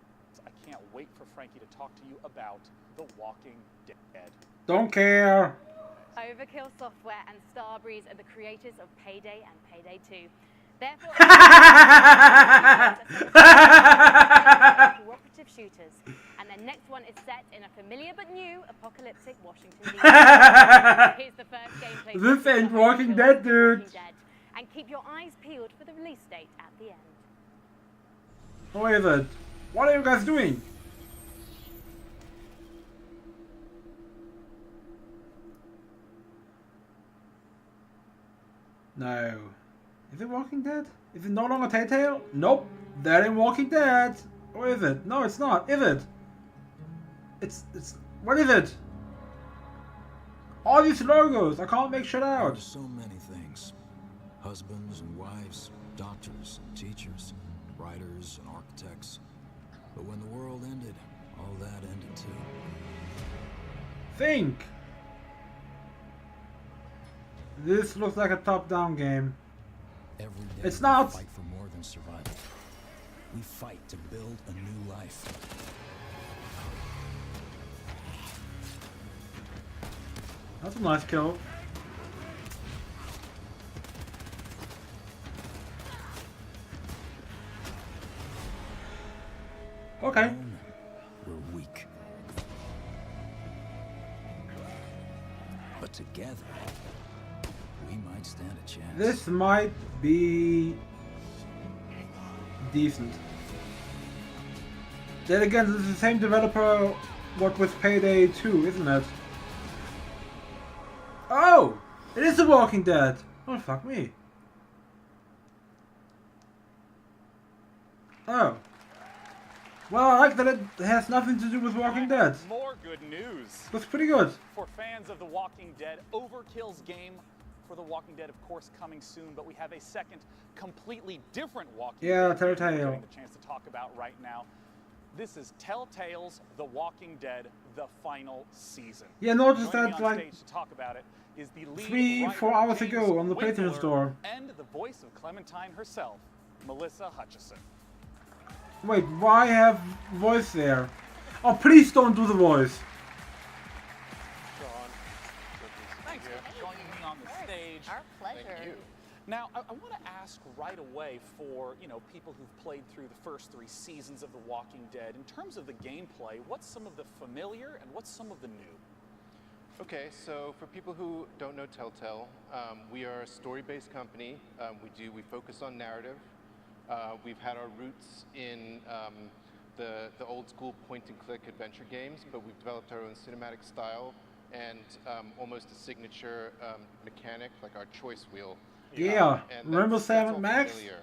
I can't wait for Frankie to talk to you about The Walking Dead. Don't care. Overkill Software and Starbreeze are the creators of Payday and Payday 2. Therefore, cooperative shooters. And their next one is set in a familiar but new apocalyptic Washington, D.C. Here's the first gameplay. This ain't Walking Dead, dude. And keep your eyes peeled for the release date at the end. Who is it? What are you guys doing? No. Is it Walking Dead? Is it no longer Telltale? Nope. That ain't Walking Dead. Or is it? No, it's not. Is it? It's... What is it? All these logos. I can't make shit out. So many things. Husbands and wives, doctors and teachers, writers and architects. But when the world ended, all that ended too. Think. This looks like a top-down game. Every day It's not. We fight for more than survival. We fight to build a new life. That's a nice kill. Okay. We're weak. But together, we might stand a chance. This might be decent. Then again, this is the same developer what with Payday 2, isn't it? Oh! It is The Walking Dead! Oh, fuck me. Oh. Well, I like that it has nothing to do with Walking Dead. More good news. That's pretty good. For fans of The Walking Dead, Overkill's game for The Walking Dead, of course, coming soon, but we have a second, completely different Walking Dead Telltale. we're getting the chance to talk about right now. This is Telltale's The Walking Dead, the final season. Yeah, notice Joining me that, on like, stage to talk about it is the lead 3-4 writer, hours James ago on the Winkler, PlayStation Store. and the voice of Clementine herself, Melissa Hutchison. Wait, why have voice there? Oh, please don't do the voice. Thanks for joining me on the stage. Our pleasure. Thank you. Now, I want to ask right away for, people who've played through the first 3 seasons of The Walking Dead. In terms of the gameplay, what's some of the familiar and what's some of the new? Okay, so for people who don't know Telltale, we are a story-based company. We focus on narrative. We've had our roots in the old school point-and-click adventure games, but we've developed our own cinematic style and almost a signature mechanic, like our choice wheel. Yeah, And remember that's Sam all and Max? familiar.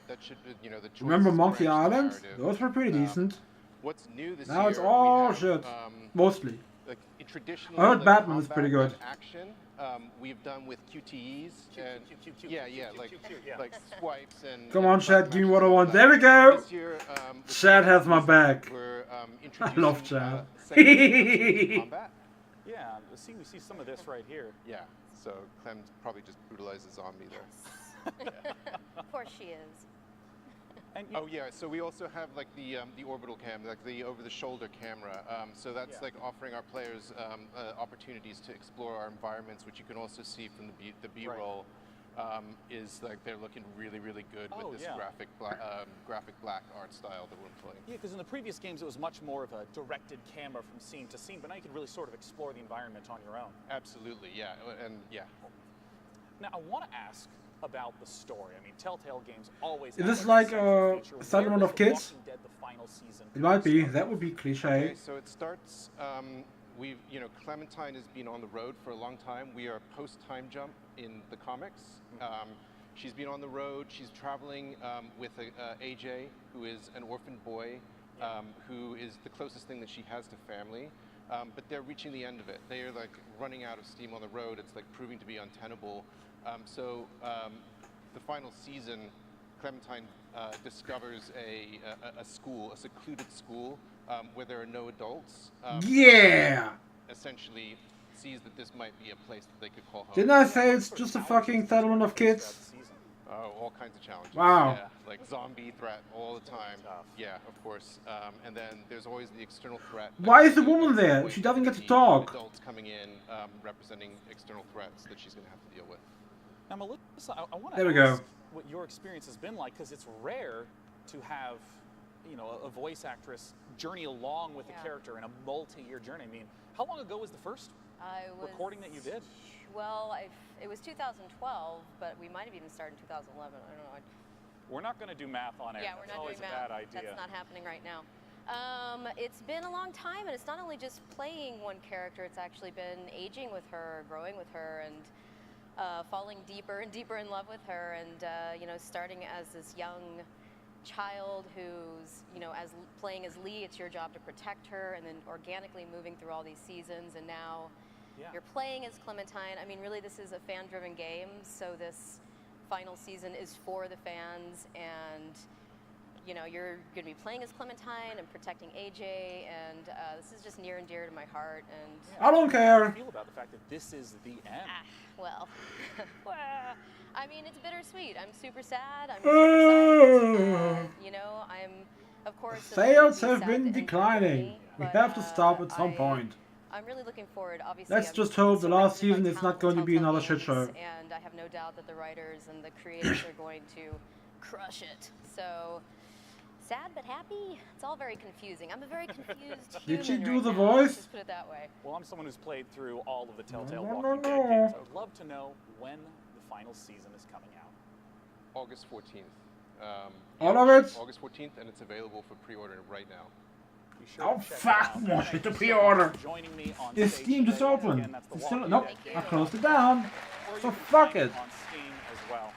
That should, the choices Remember Monkey branch the Island? narrative. Those were pretty decent. What's new this Now year? it's all we have, shit. Mostly. Like traditional. I heard like, Batman was combat pretty good. and Action. We've done with QTEs and like swipes and. Come on, and Chad, give me what I all want. that. There we go! This year, Chad has my back. We're I love Chad. combat. Yeah, we see some of this right here. Yeah, so Clem probably just brutalized a zombie there. Of course she is. And oh yeah, so we also have like the orbital cam, like the over-the-shoulder camera. So that's like offering our players opportunities to explore our environments, which you can also see from the B-roll. Is like they're looking really, really good with this graphic black art style that we're employing. Yeah, because in the previous games it was much more of a directed camera from scene to scene, but now you can really sort of explore the environment on your own. Absolutely, yeah, and yeah. Now I want to ask about the story. I mean, Telltale games always. Is this like Settlement of Kids? Dead, the final season. It might be. That would be cliche. Okay, so it starts we've, you know, Clementine has been on the road for a long time. We are post-Time Jump in the comics. She's been on the road. She's traveling with AJ, who is an orphan boy, who is the closest thing that she has to family. But they're reaching the end of it. They are like running out of steam on the road. It's like proving to be untenable. So the final season, Clementine discovers a school, a secluded school, where there are no adults. Yeah! Essentially sees that this might be a place that they could call home. Didn't I say it's just a fucking settlement of kids? All kinds of challenges. Wow. Yeah, like zombie threat all the time. Yeah, of course. And then there's always the external threat. Why is the woman there? She doesn't get to talk. Adults coming in, representing external threats that she's going to have to deal with. Now, Melissa, I want There we to go. ask what your experience has been like, because it's rare to have, you know, a voice actress journey along with a character in a multi-year journey. I mean, how long ago was the first recording that you did? Well, it was 2012, but we might have even started in 2011. I don't know. We're not going to do math on air. Yeah, we're That's not always doing a math. bad idea. That's not happening right now. It's been a long time, and it's not only just playing one character. It's actually been aging with her, growing with her, and falling deeper and deeper in love with her, and you know, starting as this young child who's, you know, playing as Lee. It's your job to protect her, and then organically moving through all these seasons, and now you're playing as Clementine. I mean, really, this is a fan-driven game, so this final season is for the fans, and you know, you're going to be playing as Clementine and protecting AJ, and this is just near and dear to my heart. And I don't care. How do you feel about the fact that this is the end? Well, I mean, it's bittersweet. I'm super sad. I'm super sad. You know, I'm, of course, Sales have been declining. We have to stop at some point. I'm really looking forward. Obviously, Let's just hope the last season is not going to be another shit show. And I have no doubt that the writers and the creators are going to crush it. So, sad but happy? It's all very confusing. I'm a very confused human. Did she do right the now. voice? Let's just put it that way. Well, I'm someone who's played through all of the Telltale No, Walking no, Dead no. games. I would love to know when the final season is coming out. August 14th. All of it? August 14th, and it's available for pre-order right now. Be sure Oh, to check it fuck, out. more Thank shit you to so pre-order. much for joining me on Is stage Steam just today. open? Again, that's the It's still, Walking nope, Dead I game. closed it down. Or So you can fuck find it. on Steam as well.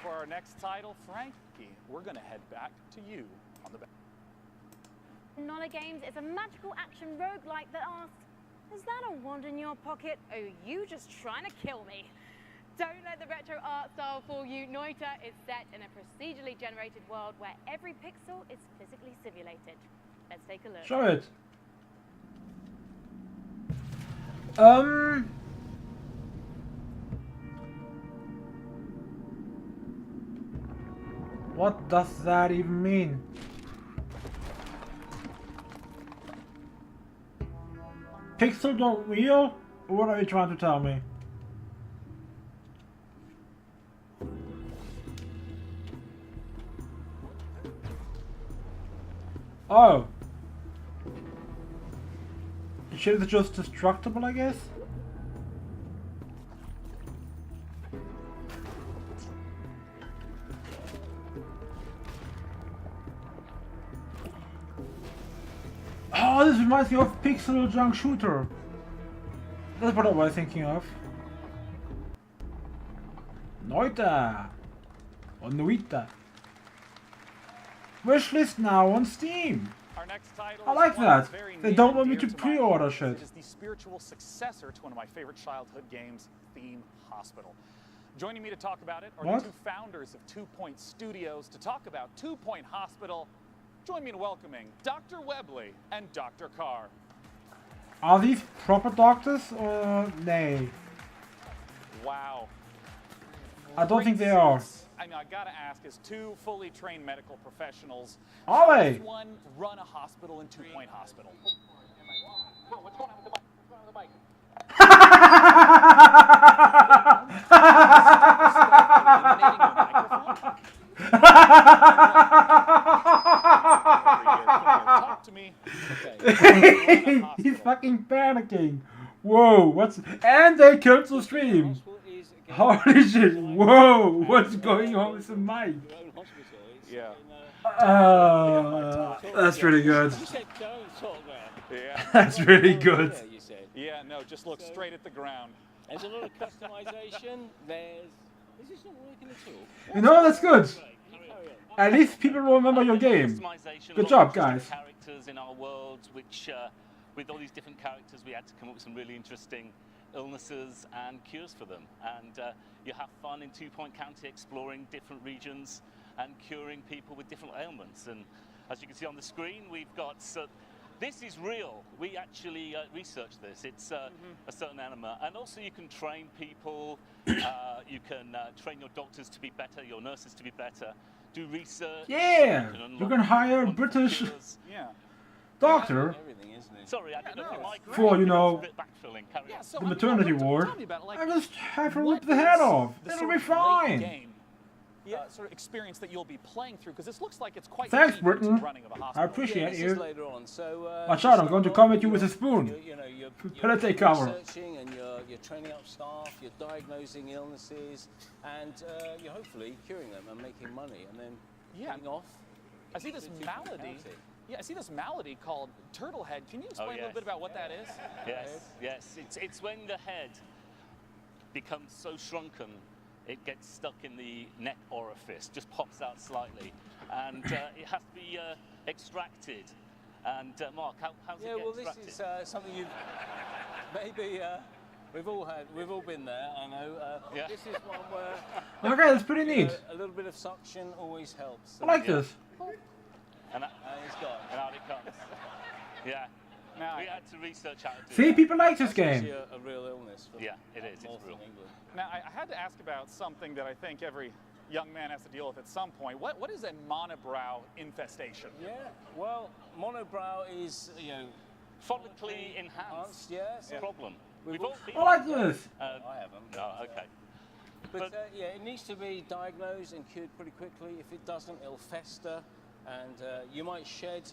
For our next title, Frankie, we're going to head back to you on the back. Nola Games is a magical action roguelike that asks, is that a wand in your pocket? Or are you just trying to kill me? Don't let the retro art style fool you. Noita is set in a procedurally generated world where every pixel is physically simulated. Let's take a look. Show it. What does that even mean? Pixel don't real? What are you trying to tell me? Oh. Shit is just destructible, I guess? Oh, this reminds me of Pixel Junk Shooter. That's what I was thinking of. Noita. Or Noita. Wishlist now on Steam. Our next title I is like one that's that. very They near don't and want me dear to my pre-order heart. shit. It is the spiritual successor to one of my favorite childhood games, Theme Hospital. Joining me to talk about it are What? the two founders of 2 Point Studios to talk about 2 Point Hospital. Join me in welcoming Dr. Webley and Dr. Carr. Are these proper doctors or nay? Wow. I don't think they Great are. suits. I know, I gotta ask, as two fully trained medical professionals, Are how they? does one run a hospital in 2 Point Hospital? What's going on with the mic? What's going on with the mic? Talk to me. He's fucking panicking. Whoa, what's... And they killed the stream. Holy shit. Whoa, what's going on with the mic? Yeah. That's really good. You said don't talk there. Yeah. That's really good. Yeah, you said. Yeah, no, just look straight at the ground. There's a lot of customization. Is this not working at all? You know, that's good. Carry on. At least people will remember your game. Good job, guys. Characters in our world, which with all these different characters, we had to come up with some really interesting illnesses and cures for them. And you have fun in 2 Point County exploring different regions and curing people with different ailments. And as you can see on the screen, we've got. This is real. We actually researched this. It's a certain anima. And also you can train people. You can train your doctors to be better, your nurses to be better. Do research. Yeah! You can hire a British doctor Sorry, I didn't know if my for, you know, backfilling. Carry on. the maternity ward. I just have to rip the head off. It'll be fine. Sort of experience that you'll be playing through, because this looks like it's quite Thanks, deep Britain. into running of a hospital. I appreciate This you. is later on. So, Watch out, I'm going to come at you with a spoon. You're Pellet cover. researching and you're training up staff, you're diagnosing illnesses, and you're hopefully curing them and making money, and then getting off. I see this to malady. County. Yeah, I see this malady called turtle head. Can you explain a little bit about what that is? Yes. It's when the head becomes so shrunken, it gets stuck in the neck orifice, just pops out slightly, and it has to be extracted. And Mark, how's it Yeah, well, get extracted? this is something you've maybe we've all been there. I know. This is one where. Okay, that's pretty you know, neat. a little bit of suction always helps. I like this. And it's gone. And out it comes. Yeah. We had to research how to do See, that. people like this game. Actually a real illness. For Yeah, it is. It's northern real. England. Now, I had to ask about something that I think every young man has to deal with at some point. What is a monobrow infestation? Yeah, well, monobrow is, follically enhanced. Yes. Problem. We've all I like this. I haven't. No, okay. But yeah, it needs to be diagnosed and cured pretty quickly. If it doesn't, it'll fester, and you might shed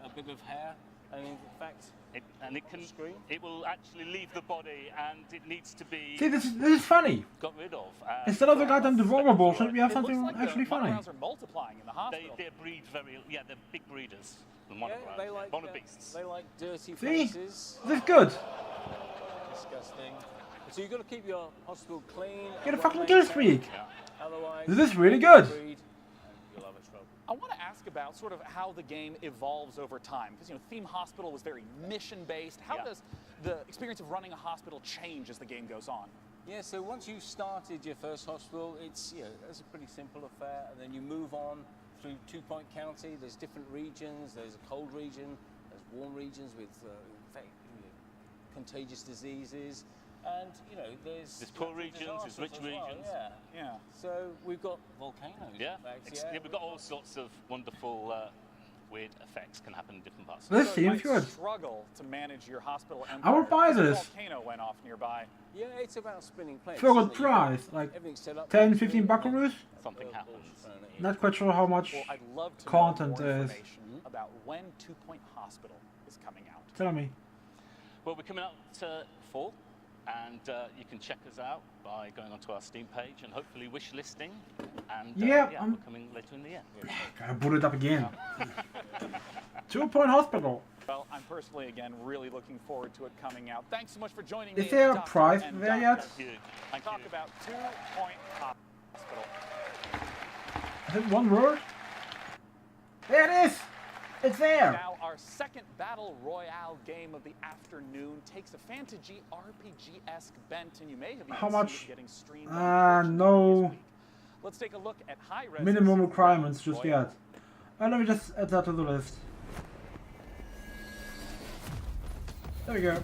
a bit of hair. And in fact, it will actually leave the body, and it needs to be See, this is funny. got rid of. Instead of the goddamn devour bullshit, we have It looks something like actually the funny. monobrows are multiplying in the hospital. They breed they're big breeders. The yeah, monobrows. they like monobeasts. they like dirty See? places. This is good. Disgusting. So you've got to keep your hospital clean. Get a and fucking well kill maintained. streak. Otherwise, This is really good. breed, and you'll have a trouble. I want to ask about sort of how the game evolves over time, because Theme Hospital was very mission-based. How does the experience of running a hospital change as the game goes on? Yeah, so once you've started your first hospital, it's it's a pretty simple affair, and then you move on through 2 Point County. There's different regions. There's a cold region. There's warm regions with contagious diseases, and there's poor regions, there's rich disasters as well, regions. Yeah. So we've got volcanoes. Yeah, in fact, we've got all sorts of wonderful, weird effects can happen in different parts. This So you seems might good. struggle to manage your hospital empire. I will buy because a this. volcano went off nearby. Yeah, it's about spinning plates. For a isn't good it? price, like Everything's set up 10, nicely, 15 buckaroos. Something happens. Not quite sure how much Well, I'd love to content know more is. information about when 2 Point Hospital is coming out. Tell me. Well, we're coming out to fall, and you can check us out by going onto our Steam page and hopefully wish listing. And Yeah, we're coming later in the year. Gotta boot it up again. 2 Point Hospital. Well, I'm personally, again, really looking forward to it coming out. Thanks so much for joining Is me. there a Doctor price and there Doctor, yet? Talk about 2 Point Hospital. Is it one word? There it is! It's there! Now, our second Battle Royale game of the afternoon takes a fantasy RPG-esque bent, and you may have even How seen much? it getting streamed. No Let's take a look at high-res. minimum requirements just Royale. yet. Let me just add that to the list. There we go.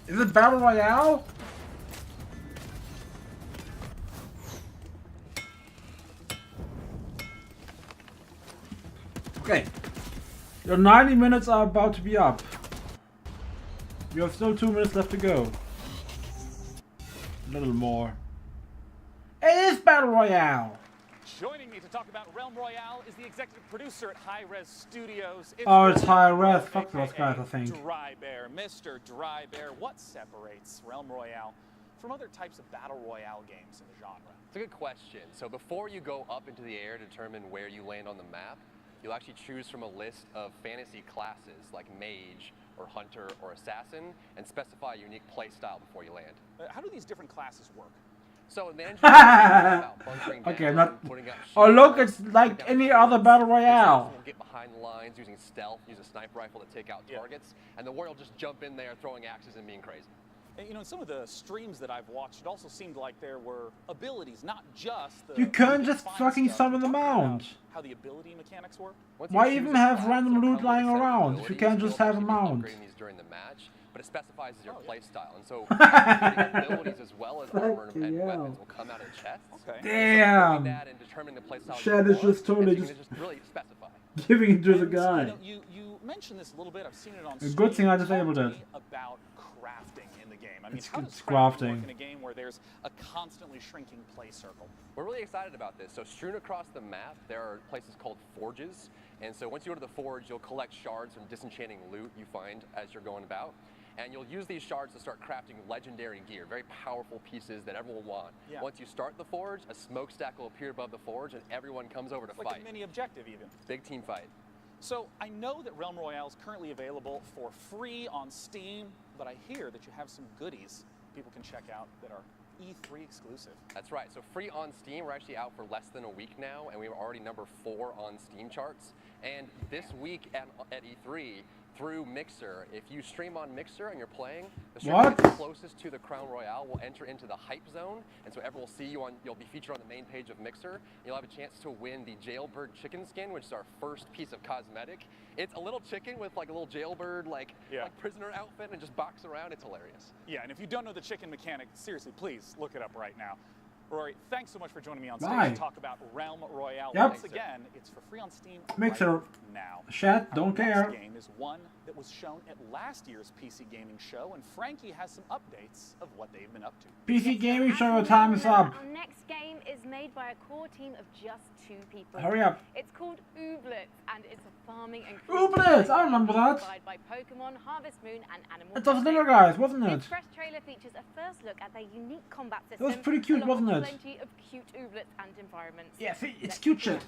Is it Battle Royale? Okay. Your 90 minutes are about to be up. You have still 2 minutes left to go. A little more. It is Battle Royale! Joining me to talk about Realm Royale is the executive producer at High Res Studios. Oh, it's Realm High Res. Royale, Fuck those aka guys, I think. Dry Bear, Mr. Dry Bear. What separates Realm Royale from other types of battle royale games in the genre? It's a good question. So before you go up into the air to determine where you land on the map, you'll actually choose from a list of fantasy classes like mage or hunter or assassin and specify a unique play style before you land. How do these different classes work? So the engine is about bunkering Okay, down, not. putting up Oh look, it's like any other battle royale. Will get behind the lines using stealth, use a sniper rifle to take out targets, and the warrior will just jump in there throwing axes and being crazy. You know, in some of the streams that I've watched, it also seemed like there were abilities, not just the... You can't just defined fucking stuff. summon them Talk about out. How the ability mechanics work? Why even have random loot lying around if you can't just have a mount? Upgrading these during the match, but it specifies your Oh, play style, and so the abilities as well as armor Fucking and hell. weapons will come out of chests. Okay. Damn. That and determining the play style Chad you is just want, totally and so you just can really specify. giving it to the And, guy. You know, you mentioned this a little bit. I've seen it on A stream. good thing I Talk disabled to it. me about crafting in the game. I mean, It's- how does it's crafting crafting. work in a game where there's a constantly shrinking play circle? We're really excited about this. So strewn across the map, there are places called forges. And so once you go to the forge, you'll collect shards from disenchanting loot you find as you're going about. And you'll use these shards to start crafting legendary gear, very powerful pieces that everyone will want. Yeah. Once you start the forge, a smokestack will appear above the forge and everyone comes over to It's like fight. a mini objective even. Big team fight. So I know that Realm Royale is currently available for free on Steam, but I hear that you have some goodies people can check out that are E3 exclusive. That's right. So free on Steam, we're actually out for less than a week now, and we were already number 4 on Steam charts. And this week at E3, through Mixer, if you stream on Mixer and you're playing, the stream What? that's closest to the Crown Royale will enter into the hype zone, and so everyone will see you on. You'll be featured on the main page of Mixer. You'll have a chance to win the Jailbird chicken skin, which is our first piece of cosmetic. It's a little chicken with like a little jailbird, like prisoner outfit, and just box around. It's hilarious. Yeah, and if you don't know the chicken mechanic, seriously, please look it up right now. Rory, thanks so much for joining me on stage Bye. to talk about Realm Royale. Yep. Once again, it's for free on Steam Mixer. right now. Chat, don't Our care. next game is one that was shown at last year's PC Gaming Show, and Frankie has some updates of what they've been up to. PC Gaming Show, your time is up. Our next game is made by a core team of just 2 people. Hurry up. It's called Ooblets, and it's a farming and Ooblets, I remember that. inspired by Pokemon, Harvest Moon, and Animal It was Crossing. little guys, wasn't This it? fresh trailer features a first look at their unique combat It system. was pretty cute, along with wasn't it? Plenty of cute Ooblets and environments. Yeah, see, it's Let's cute shit.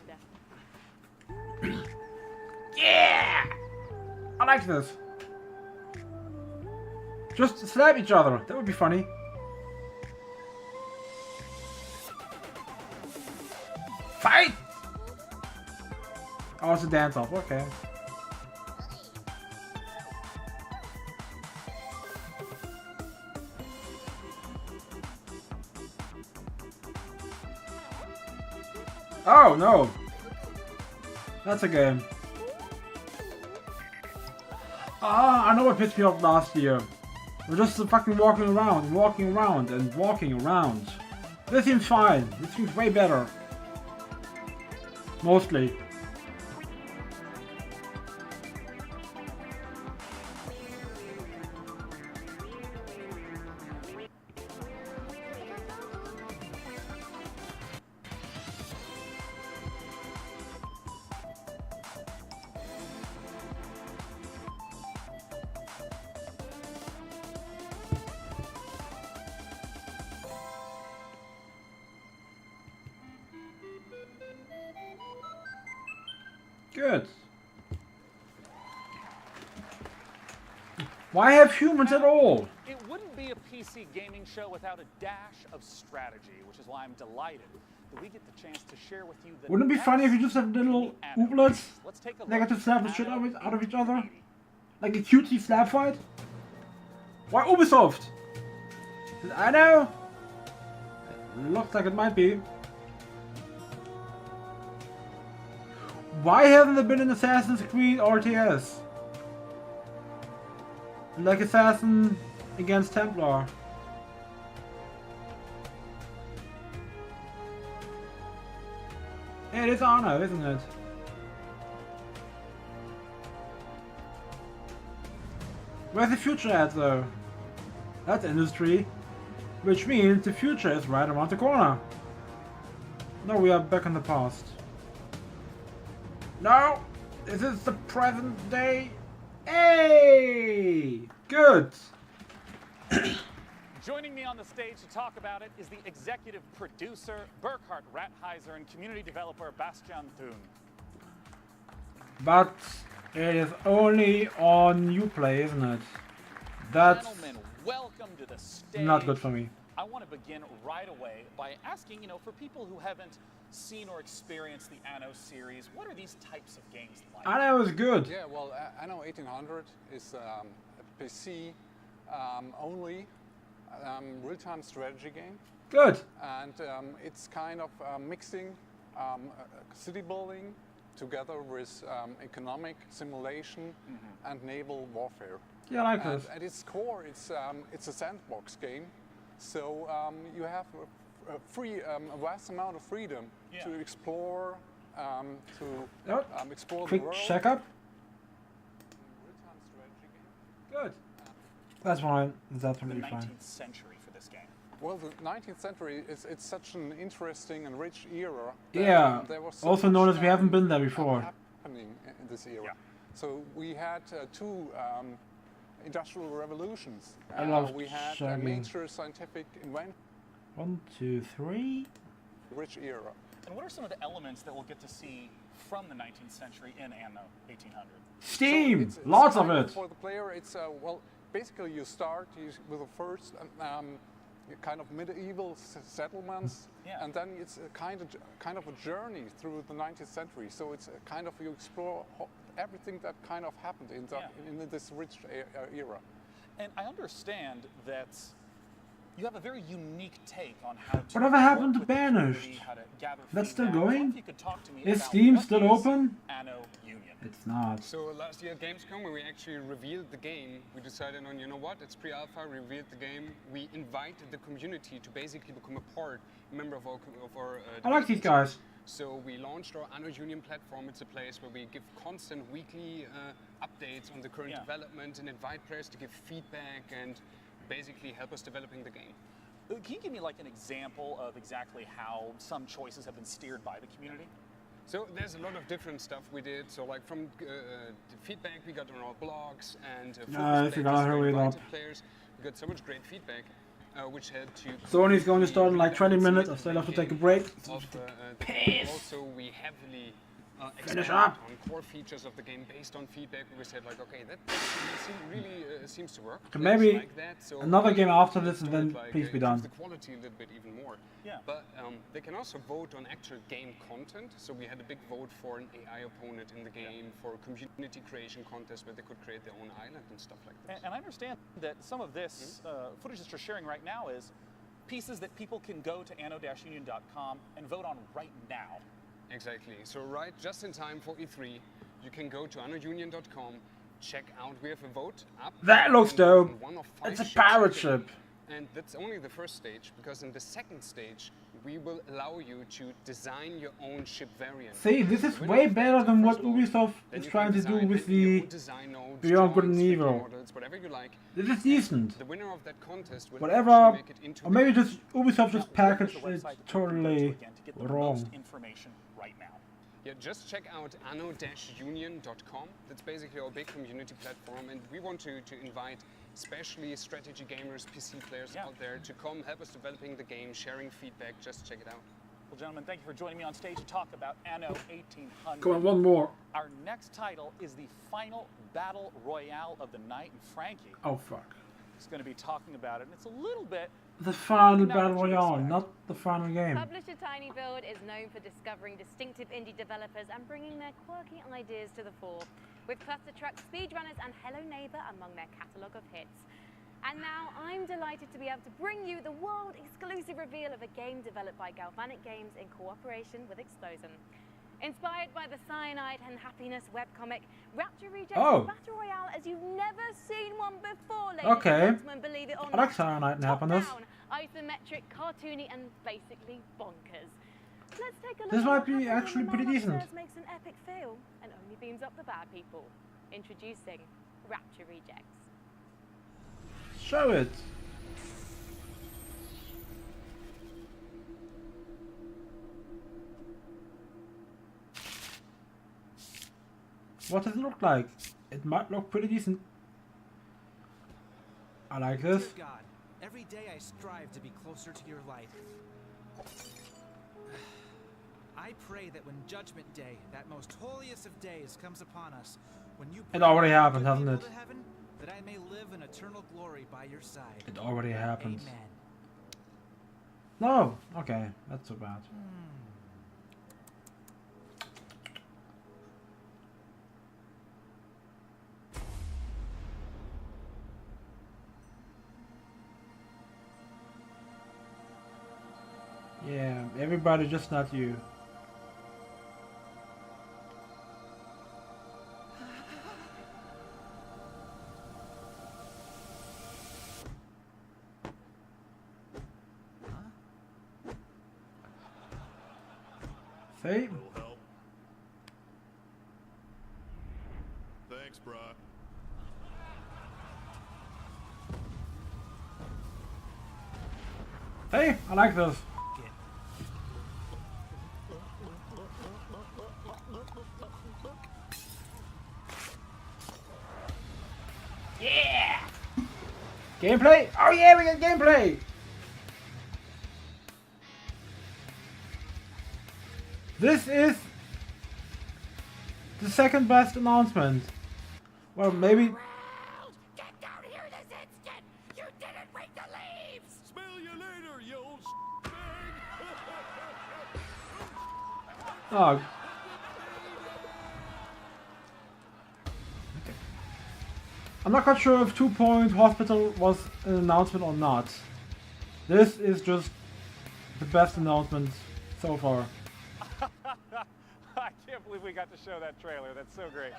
wonder. Yeah! I like this. Just slap each other. That would be funny. Fight! Oh, it's a dance off. Okay. Oh no! That's a game. Ah, I know what pissed me off last year. We're just fucking walking around, and walking around. This seems fine. This seems way better. Mostly. Good. Why have humans at all? It wouldn't be a PC gaming show without a dash of strategy, which is why I'm delighted that we get the chance to share with you the Wouldn't it be best funny if you just have little ooblets? Let's take a They get look to slap the at shit Anno out of each other? Like a cutesy slap fight? Why Ubisoft? I know. Looks like it might be. Why hasn't there been an Assassin's Creed RTS? Like Assassin against Templar. It is Anno, isn't it? Where's the future at though? That's industry. Which means the future is right around the corner. No, we are back in the past. No! This is the present day. Hey! Good! Joining me on the stage to talk about it is the executive producer, Burkhard Rathheiser, and community developer, Bastian Thun. But it is only on Uplay, isn't it? That's Gentlemen, welcome to the stage. not good for me. I want to begin right away by asking, for people who haven't seen or experienced the Anno series, what are these types of games like? Anno is good. Yeah, well, Anno 1800 is a PC only real-time strategy game. Good. And it's kind of mixing city building together with economic simulation and naval warfare. Yeah, I like and this. At its core, it's a sandbox game, so you have a vast amount of freedom to explore, explore Quick the world. checkup. Good. That's fine. That's really the fine. 19th century for this game. Well, the 19th century it's such an interesting and rich era. that, Yeah. there was so Also much, known as we haven't been there before. happening in this era. So we had two industrial revolutions. I love we had a chugging. major scientific invention. 1, 2, 3. Rich era. And what are some of the elements that we'll get to see from the 19th century in Anno 1800? Steam! It's Lots of kind it. For the player, it's well, basically you start with the first kind of medieval settlements, and then it's a kind of a journey through the 19th century. So it's a kind of you explore everything that kind of happened in this rich era. And I understand that you have a very unique take on how to Whatever happened to work with the community, Banished? how to gather That's still feedback. I wonder going? if you could talk to me Is about Steam what still is open? Anno Union. It's not. So last year at Gamescom, when we actually revealed the game, we decided on, you know what, it's pre-alpha, revealed the game. We invited the community to basically become a member of our I like these guys. So we launched our Anno Union platform. It's a place where we give constant weekly updates on the current development and invite players to give feedback and basically help us developing the game. Can you give me like an example of exactly how some choices have been steered by the community? So there's a lot of different stuff we did. So like from the feedback we got on our blogs and Nice, you gotta hurry it up. players, we got so much great feedback, which had to. Sony's going to start in like 20 minutes. I still have to take a break. Also, we heavily Finish expanded up. on core features of the game based on feedback. We said like, okay, that really seems to work. Okay, Let's maybe like that. So another game after this and do then it like, please be improve done. the quality a little bit even more. Yeah. But they can also vote on actual game content. So we had a big vote for an AI opponent in the game, for a community creation contest where they could create their own island and stuff like that. And I understand that some of this footage that you're sharing right now is pieces that people can go to anno-union.com and vote on right now. Exactly. So right just in time for E3, you can go to announion.com, check out, we have a vote up. That looks and dope. one of 5 It's a ships pirate in the game. ship. And that's only the first stage, because in the second stage, we will allow you to design your own ship variant. See, this is way better than what Ubisoft is trying to do with the Beyond Good and Evil. Models, whatever you like. This is decent. The winner of that contest will Whatever, actually make it into or maybe the just Ubisoft just packaged it totally wrong. Information right now. Yeah, just check out anno-union.com. That's basically our big community platform, and we want to invite especially strategy gamers, PC players out there to come help us developing the game, sharing feedback. Just check it out. Well, gentlemen, thank you for joining me on stage to talk about Anno 1800. Come on, one more. Our next title is the final battle royale of the night, and Frankie Oh fuck. is going to be talking about it, and it's a little bit. The final battle royale, not the final game. Publisher tinyBuild is known for discovering distinctive indie developers and bringing their quirky ideas to the fore, with Cluster Truck, Speedrunners and Hello Neighbor among their catalogue of hits. And now I'm delighted to be able to bring you the world-exclusive reveal of a game developed by Galvanic Games in cooperation with Explosion. Inspired by the Cyanide and Happiness webcomic, Rapture Rejects Oh. a battle royale as you've never seen one before, ladies Okay. and gentlemen, believe it or I not. like Cyanide and Happiness. Top-down, isometric, cartoony, and basically bonkers. Let's take a look This at might what be happens when actually the pretty man decent. upstairs makes an epic fail and only beams up the bad people. Introducing Rapture Rejects. Show it. What does it look like? It might look pretty decent. I like this. Dear God, Every day I strive to be closer to your light. I pray that when Judgment Day, that most holiest of days, comes upon us, when you It already happened, hasn't it? to heaven, that I may live in eternal glory by your side. It already happened. Amen. No. Okay, that's so bad. Yeah, everybody, just not you. See? Thanks, Brock. Hey, I like this. Yeah! Gameplay? Oh yeah, we got gameplay! This is the second best announcement. Well, maybe... Get down here this instant! You didn't break the leaves! Smell you later, you old bag! Oh. I'm not quite sure if 2 Point Hospital was an announcement or not. This is just the best announcement so far. I can't believe we got to show that trailer. That's so great.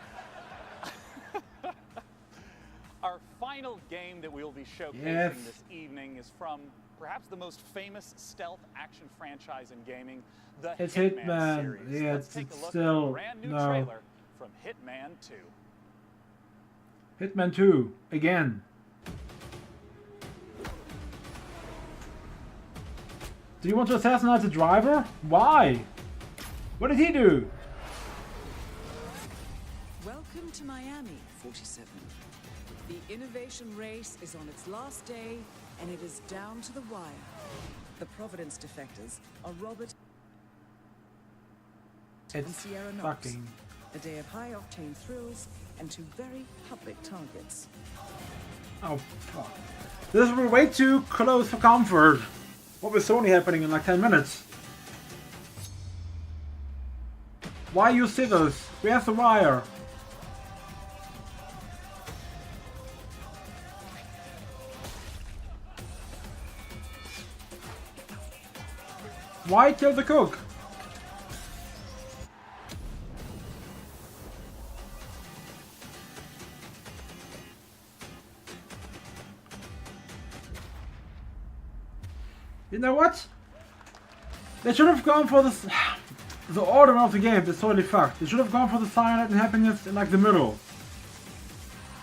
Our final game that we'll be showcasing this evening is from perhaps the most famous stealth action franchise in gaming, the It's Hitman Hitman. series. Yeah, Let's take it's a look still at a brand new no. trailer from Hitman 2. Hitman 2 again. Do you want to assassinate the driver? Why? What did he do? Welcome to Miami, 47. The innovation race is on its last day, and it is down to the wire. The Providence defectors are Robert and It's Sierra Knox. fucking... A day of high-octane thrills and two very public targets. Oh, fuck. This will be way too close for comfort. What was Sony happening in like 10 minutes? Why use scissors? Where's the wire? Why kill the cook? You know what? They should have gone for this. The order of the game is totally fucked. They should have gone for the cyanide and happiness in like the middle.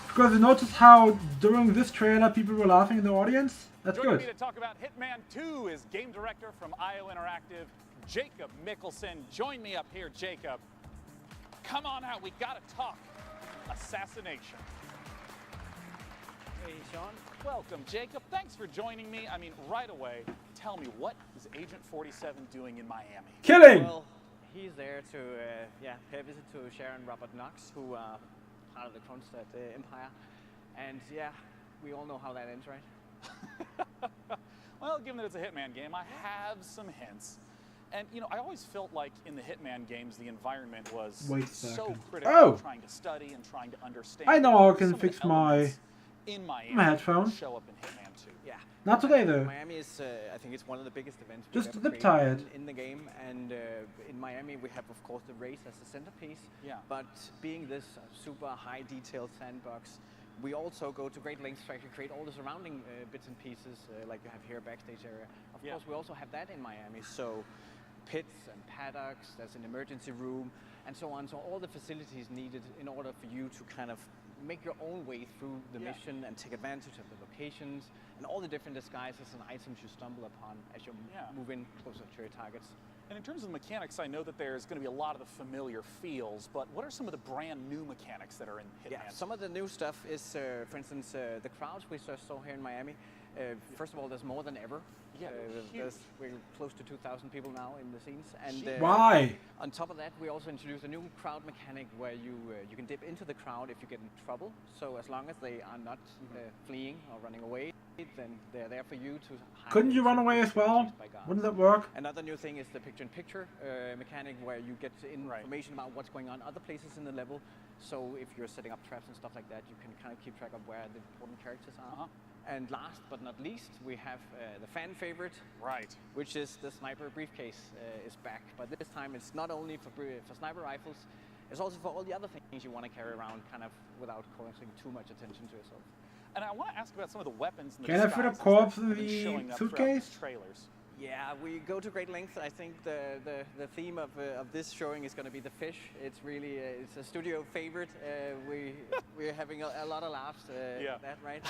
Because you notice how during this trailer people were laughing in the audience? That's Joining good. me to talk about Hitman 2 is game director from IO Interactive, Jacob Mickelson. Join me up here, Jacob. Come on out, we gotta talk. Assassination. Hey, Sean. Welcome, Jacob. Thanks for joining me. I mean, right away, tell me, what is Agent 47 doing in Miami? Killing! Well, he's there to pay a visit to Sharon Robert Knox, who are part of the Kronstadt Empire. And yeah, we all know how that ends, right? Well, given that it's a Hitman game, I have some hints. And, you know, I always felt like in the Hitman games, the environment was Wait a so second. critical, Oh! trying to study and trying to understand. I know how I Some can of the fix my elements in Miami headphone. show up in Hitman 2. Yeah. Not today though. Miami is, I think it's one of the biggest events Just we've a ever bit created tired. in the game. And in Miami, we have, of course, the race as the centerpiece. Yeah. But being this super high detailed sandbox, we also go to great lengths to actually create all the surrounding bits and pieces, like you have here, backstage area. Of course, we also have that in Miami. So pits and paddocks, there's an emergency room, and so on. So all the facilities needed in order for you to kind of make your own way through the mission and take advantage of the locations and all the different disguises and items you stumble upon as you move in closer to your targets. And in terms of the mechanics, I know that there's going to be a lot of the familiar feels, but what are some of the brand new mechanics that are in Hitman? Yeah, some of the new stuff is, for instance, the crowds we just saw here in Miami. First of all, there's more than ever. Yeah, we're close to 2,000 people now in the scenes. And Why? On top of that, we also introduced a new crowd mechanic where you can dip into the crowd if you get in trouble. So as long as they are not fleeing or running away, then they're there for you to hide. Couldn't you run away as well? Wouldn't that work? Another new thing is the picture-in-picture mechanic where you get information about what's going on other places in the level. So if you're setting up traps and stuff like that, you can kind of keep track of where the important characters are. And last but not least, we have the fan favorite, which is the sniper briefcase is back. But this time it's not only for sniper rifles, it's also for all the other things you want to carry around kind of without causing too much attention to yourself. And I want to ask about some of the weapons and the Can I fit a disguises corpse that in have been the showing up suitcase? throughout the trailers. Yeah, we go to great lengths. I think the theme of this showing is going to be the fish. It's really it's a studio favorite. We're having a lot of laughs at that, right?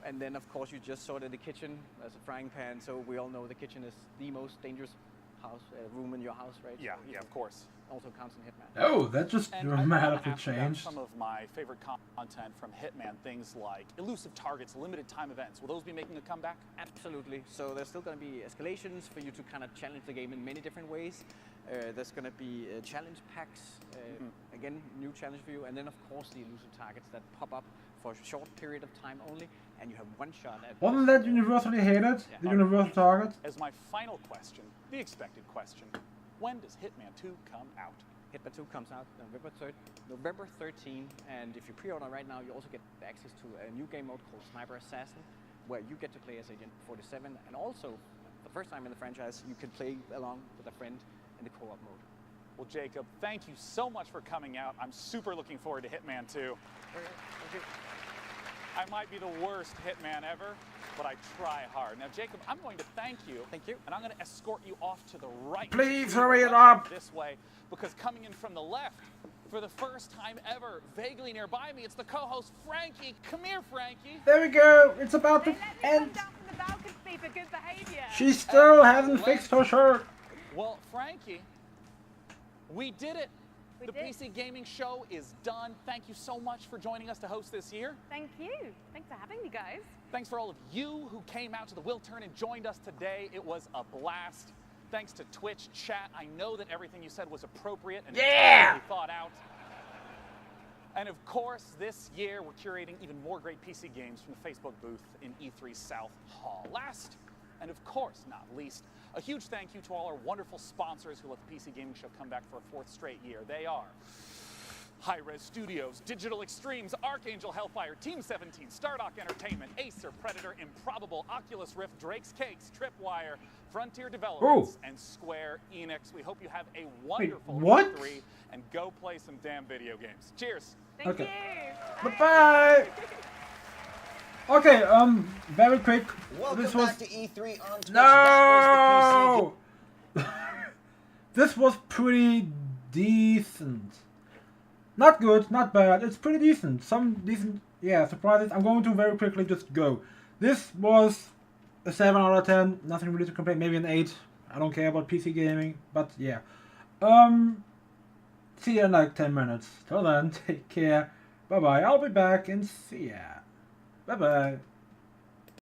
And then of course you just saw it in the kitchen as a frying pan. So we all know the kitchen is the most dangerous room in your house, right? Yeah, so, yeah, of course. Also counts in Hitman. Oh, that just And dramatically I wanna ask about changed. some of my favorite content from Hitman, things like elusive targets, limited time events. Will those be making a comeback? Absolutely. So there's still going to be escalations for you to kind of challenge the game in many different ways. There's going to be challenge packs, again, new challenge for you, and then of course the elusive targets that pop up for a short period of time only, and you have one shot at. Wasn't that universally hated? The universal target? As my final question, the expected question, when does Hitman 2 come out? Hitman 2 comes out November 13, and if you pre-order right now, you also get access to a new game mode called Sniper Assassin, where you get to play as Agent 47, and also, the first time in the franchise, you can play along with a friend in the co-op mode. Well, Jacob, thank you so much for coming out. I'm super looking forward to Hitman 2. I might be the worst Hitman ever, but I try hard. Now, Jacob, I'm going to thank you. Thank you. And I'm going to escort you off to the right. Please hurry it up. This way, because coming in from the left, for the first time ever, vaguely nearby me, it's the co-host, Frankie. Come here, Frankie. There we go. It's about to end. The balcony for good behavior. She still hasn't fixed her shirt. Well, Frankie, we did it. The PC Gaming Show is done. Thank you so much for joining us to host this year. Thank you. Thanks for having me, guys. Thanks for all of you who came out to the Wiltern and joined us today. It was a blast. Thanks to Twitch chat. I know that everything you said was appropriate and totally thought out. And of course, this year we're curating even more great PC games from the Facebook booth in E3 South Hall. Last, and of course not least, a huge thank you to all our wonderful sponsors who let the PC Gaming Show come back for a fourth straight year. They are Hi-Res Studios, Digital Extremes, Archangel Hellfire, Team 17, Stardock Entertainment, Acer, Predator, Improbable, Oculus Rift, Drake's Cakes, Tripwire, Frontier Developments, and Square Enix. We hope you have a wonderful E3 and go play some damn video games. Cheers. Thank you. Bye-bye. Okay, very quick. Welcome this was back to E3 on Twitch. no. This was pretty decent. Not good, not bad. It's pretty decent. Some decent, surprises. I'm going to very quickly just go. This was a 7 out of 10. Nothing really to complain. Maybe an 8. I don't care about PC gaming, but yeah. See you in like 10 minutes. Till then, take care. Bye bye. I'll be back and see ya. Bye bye.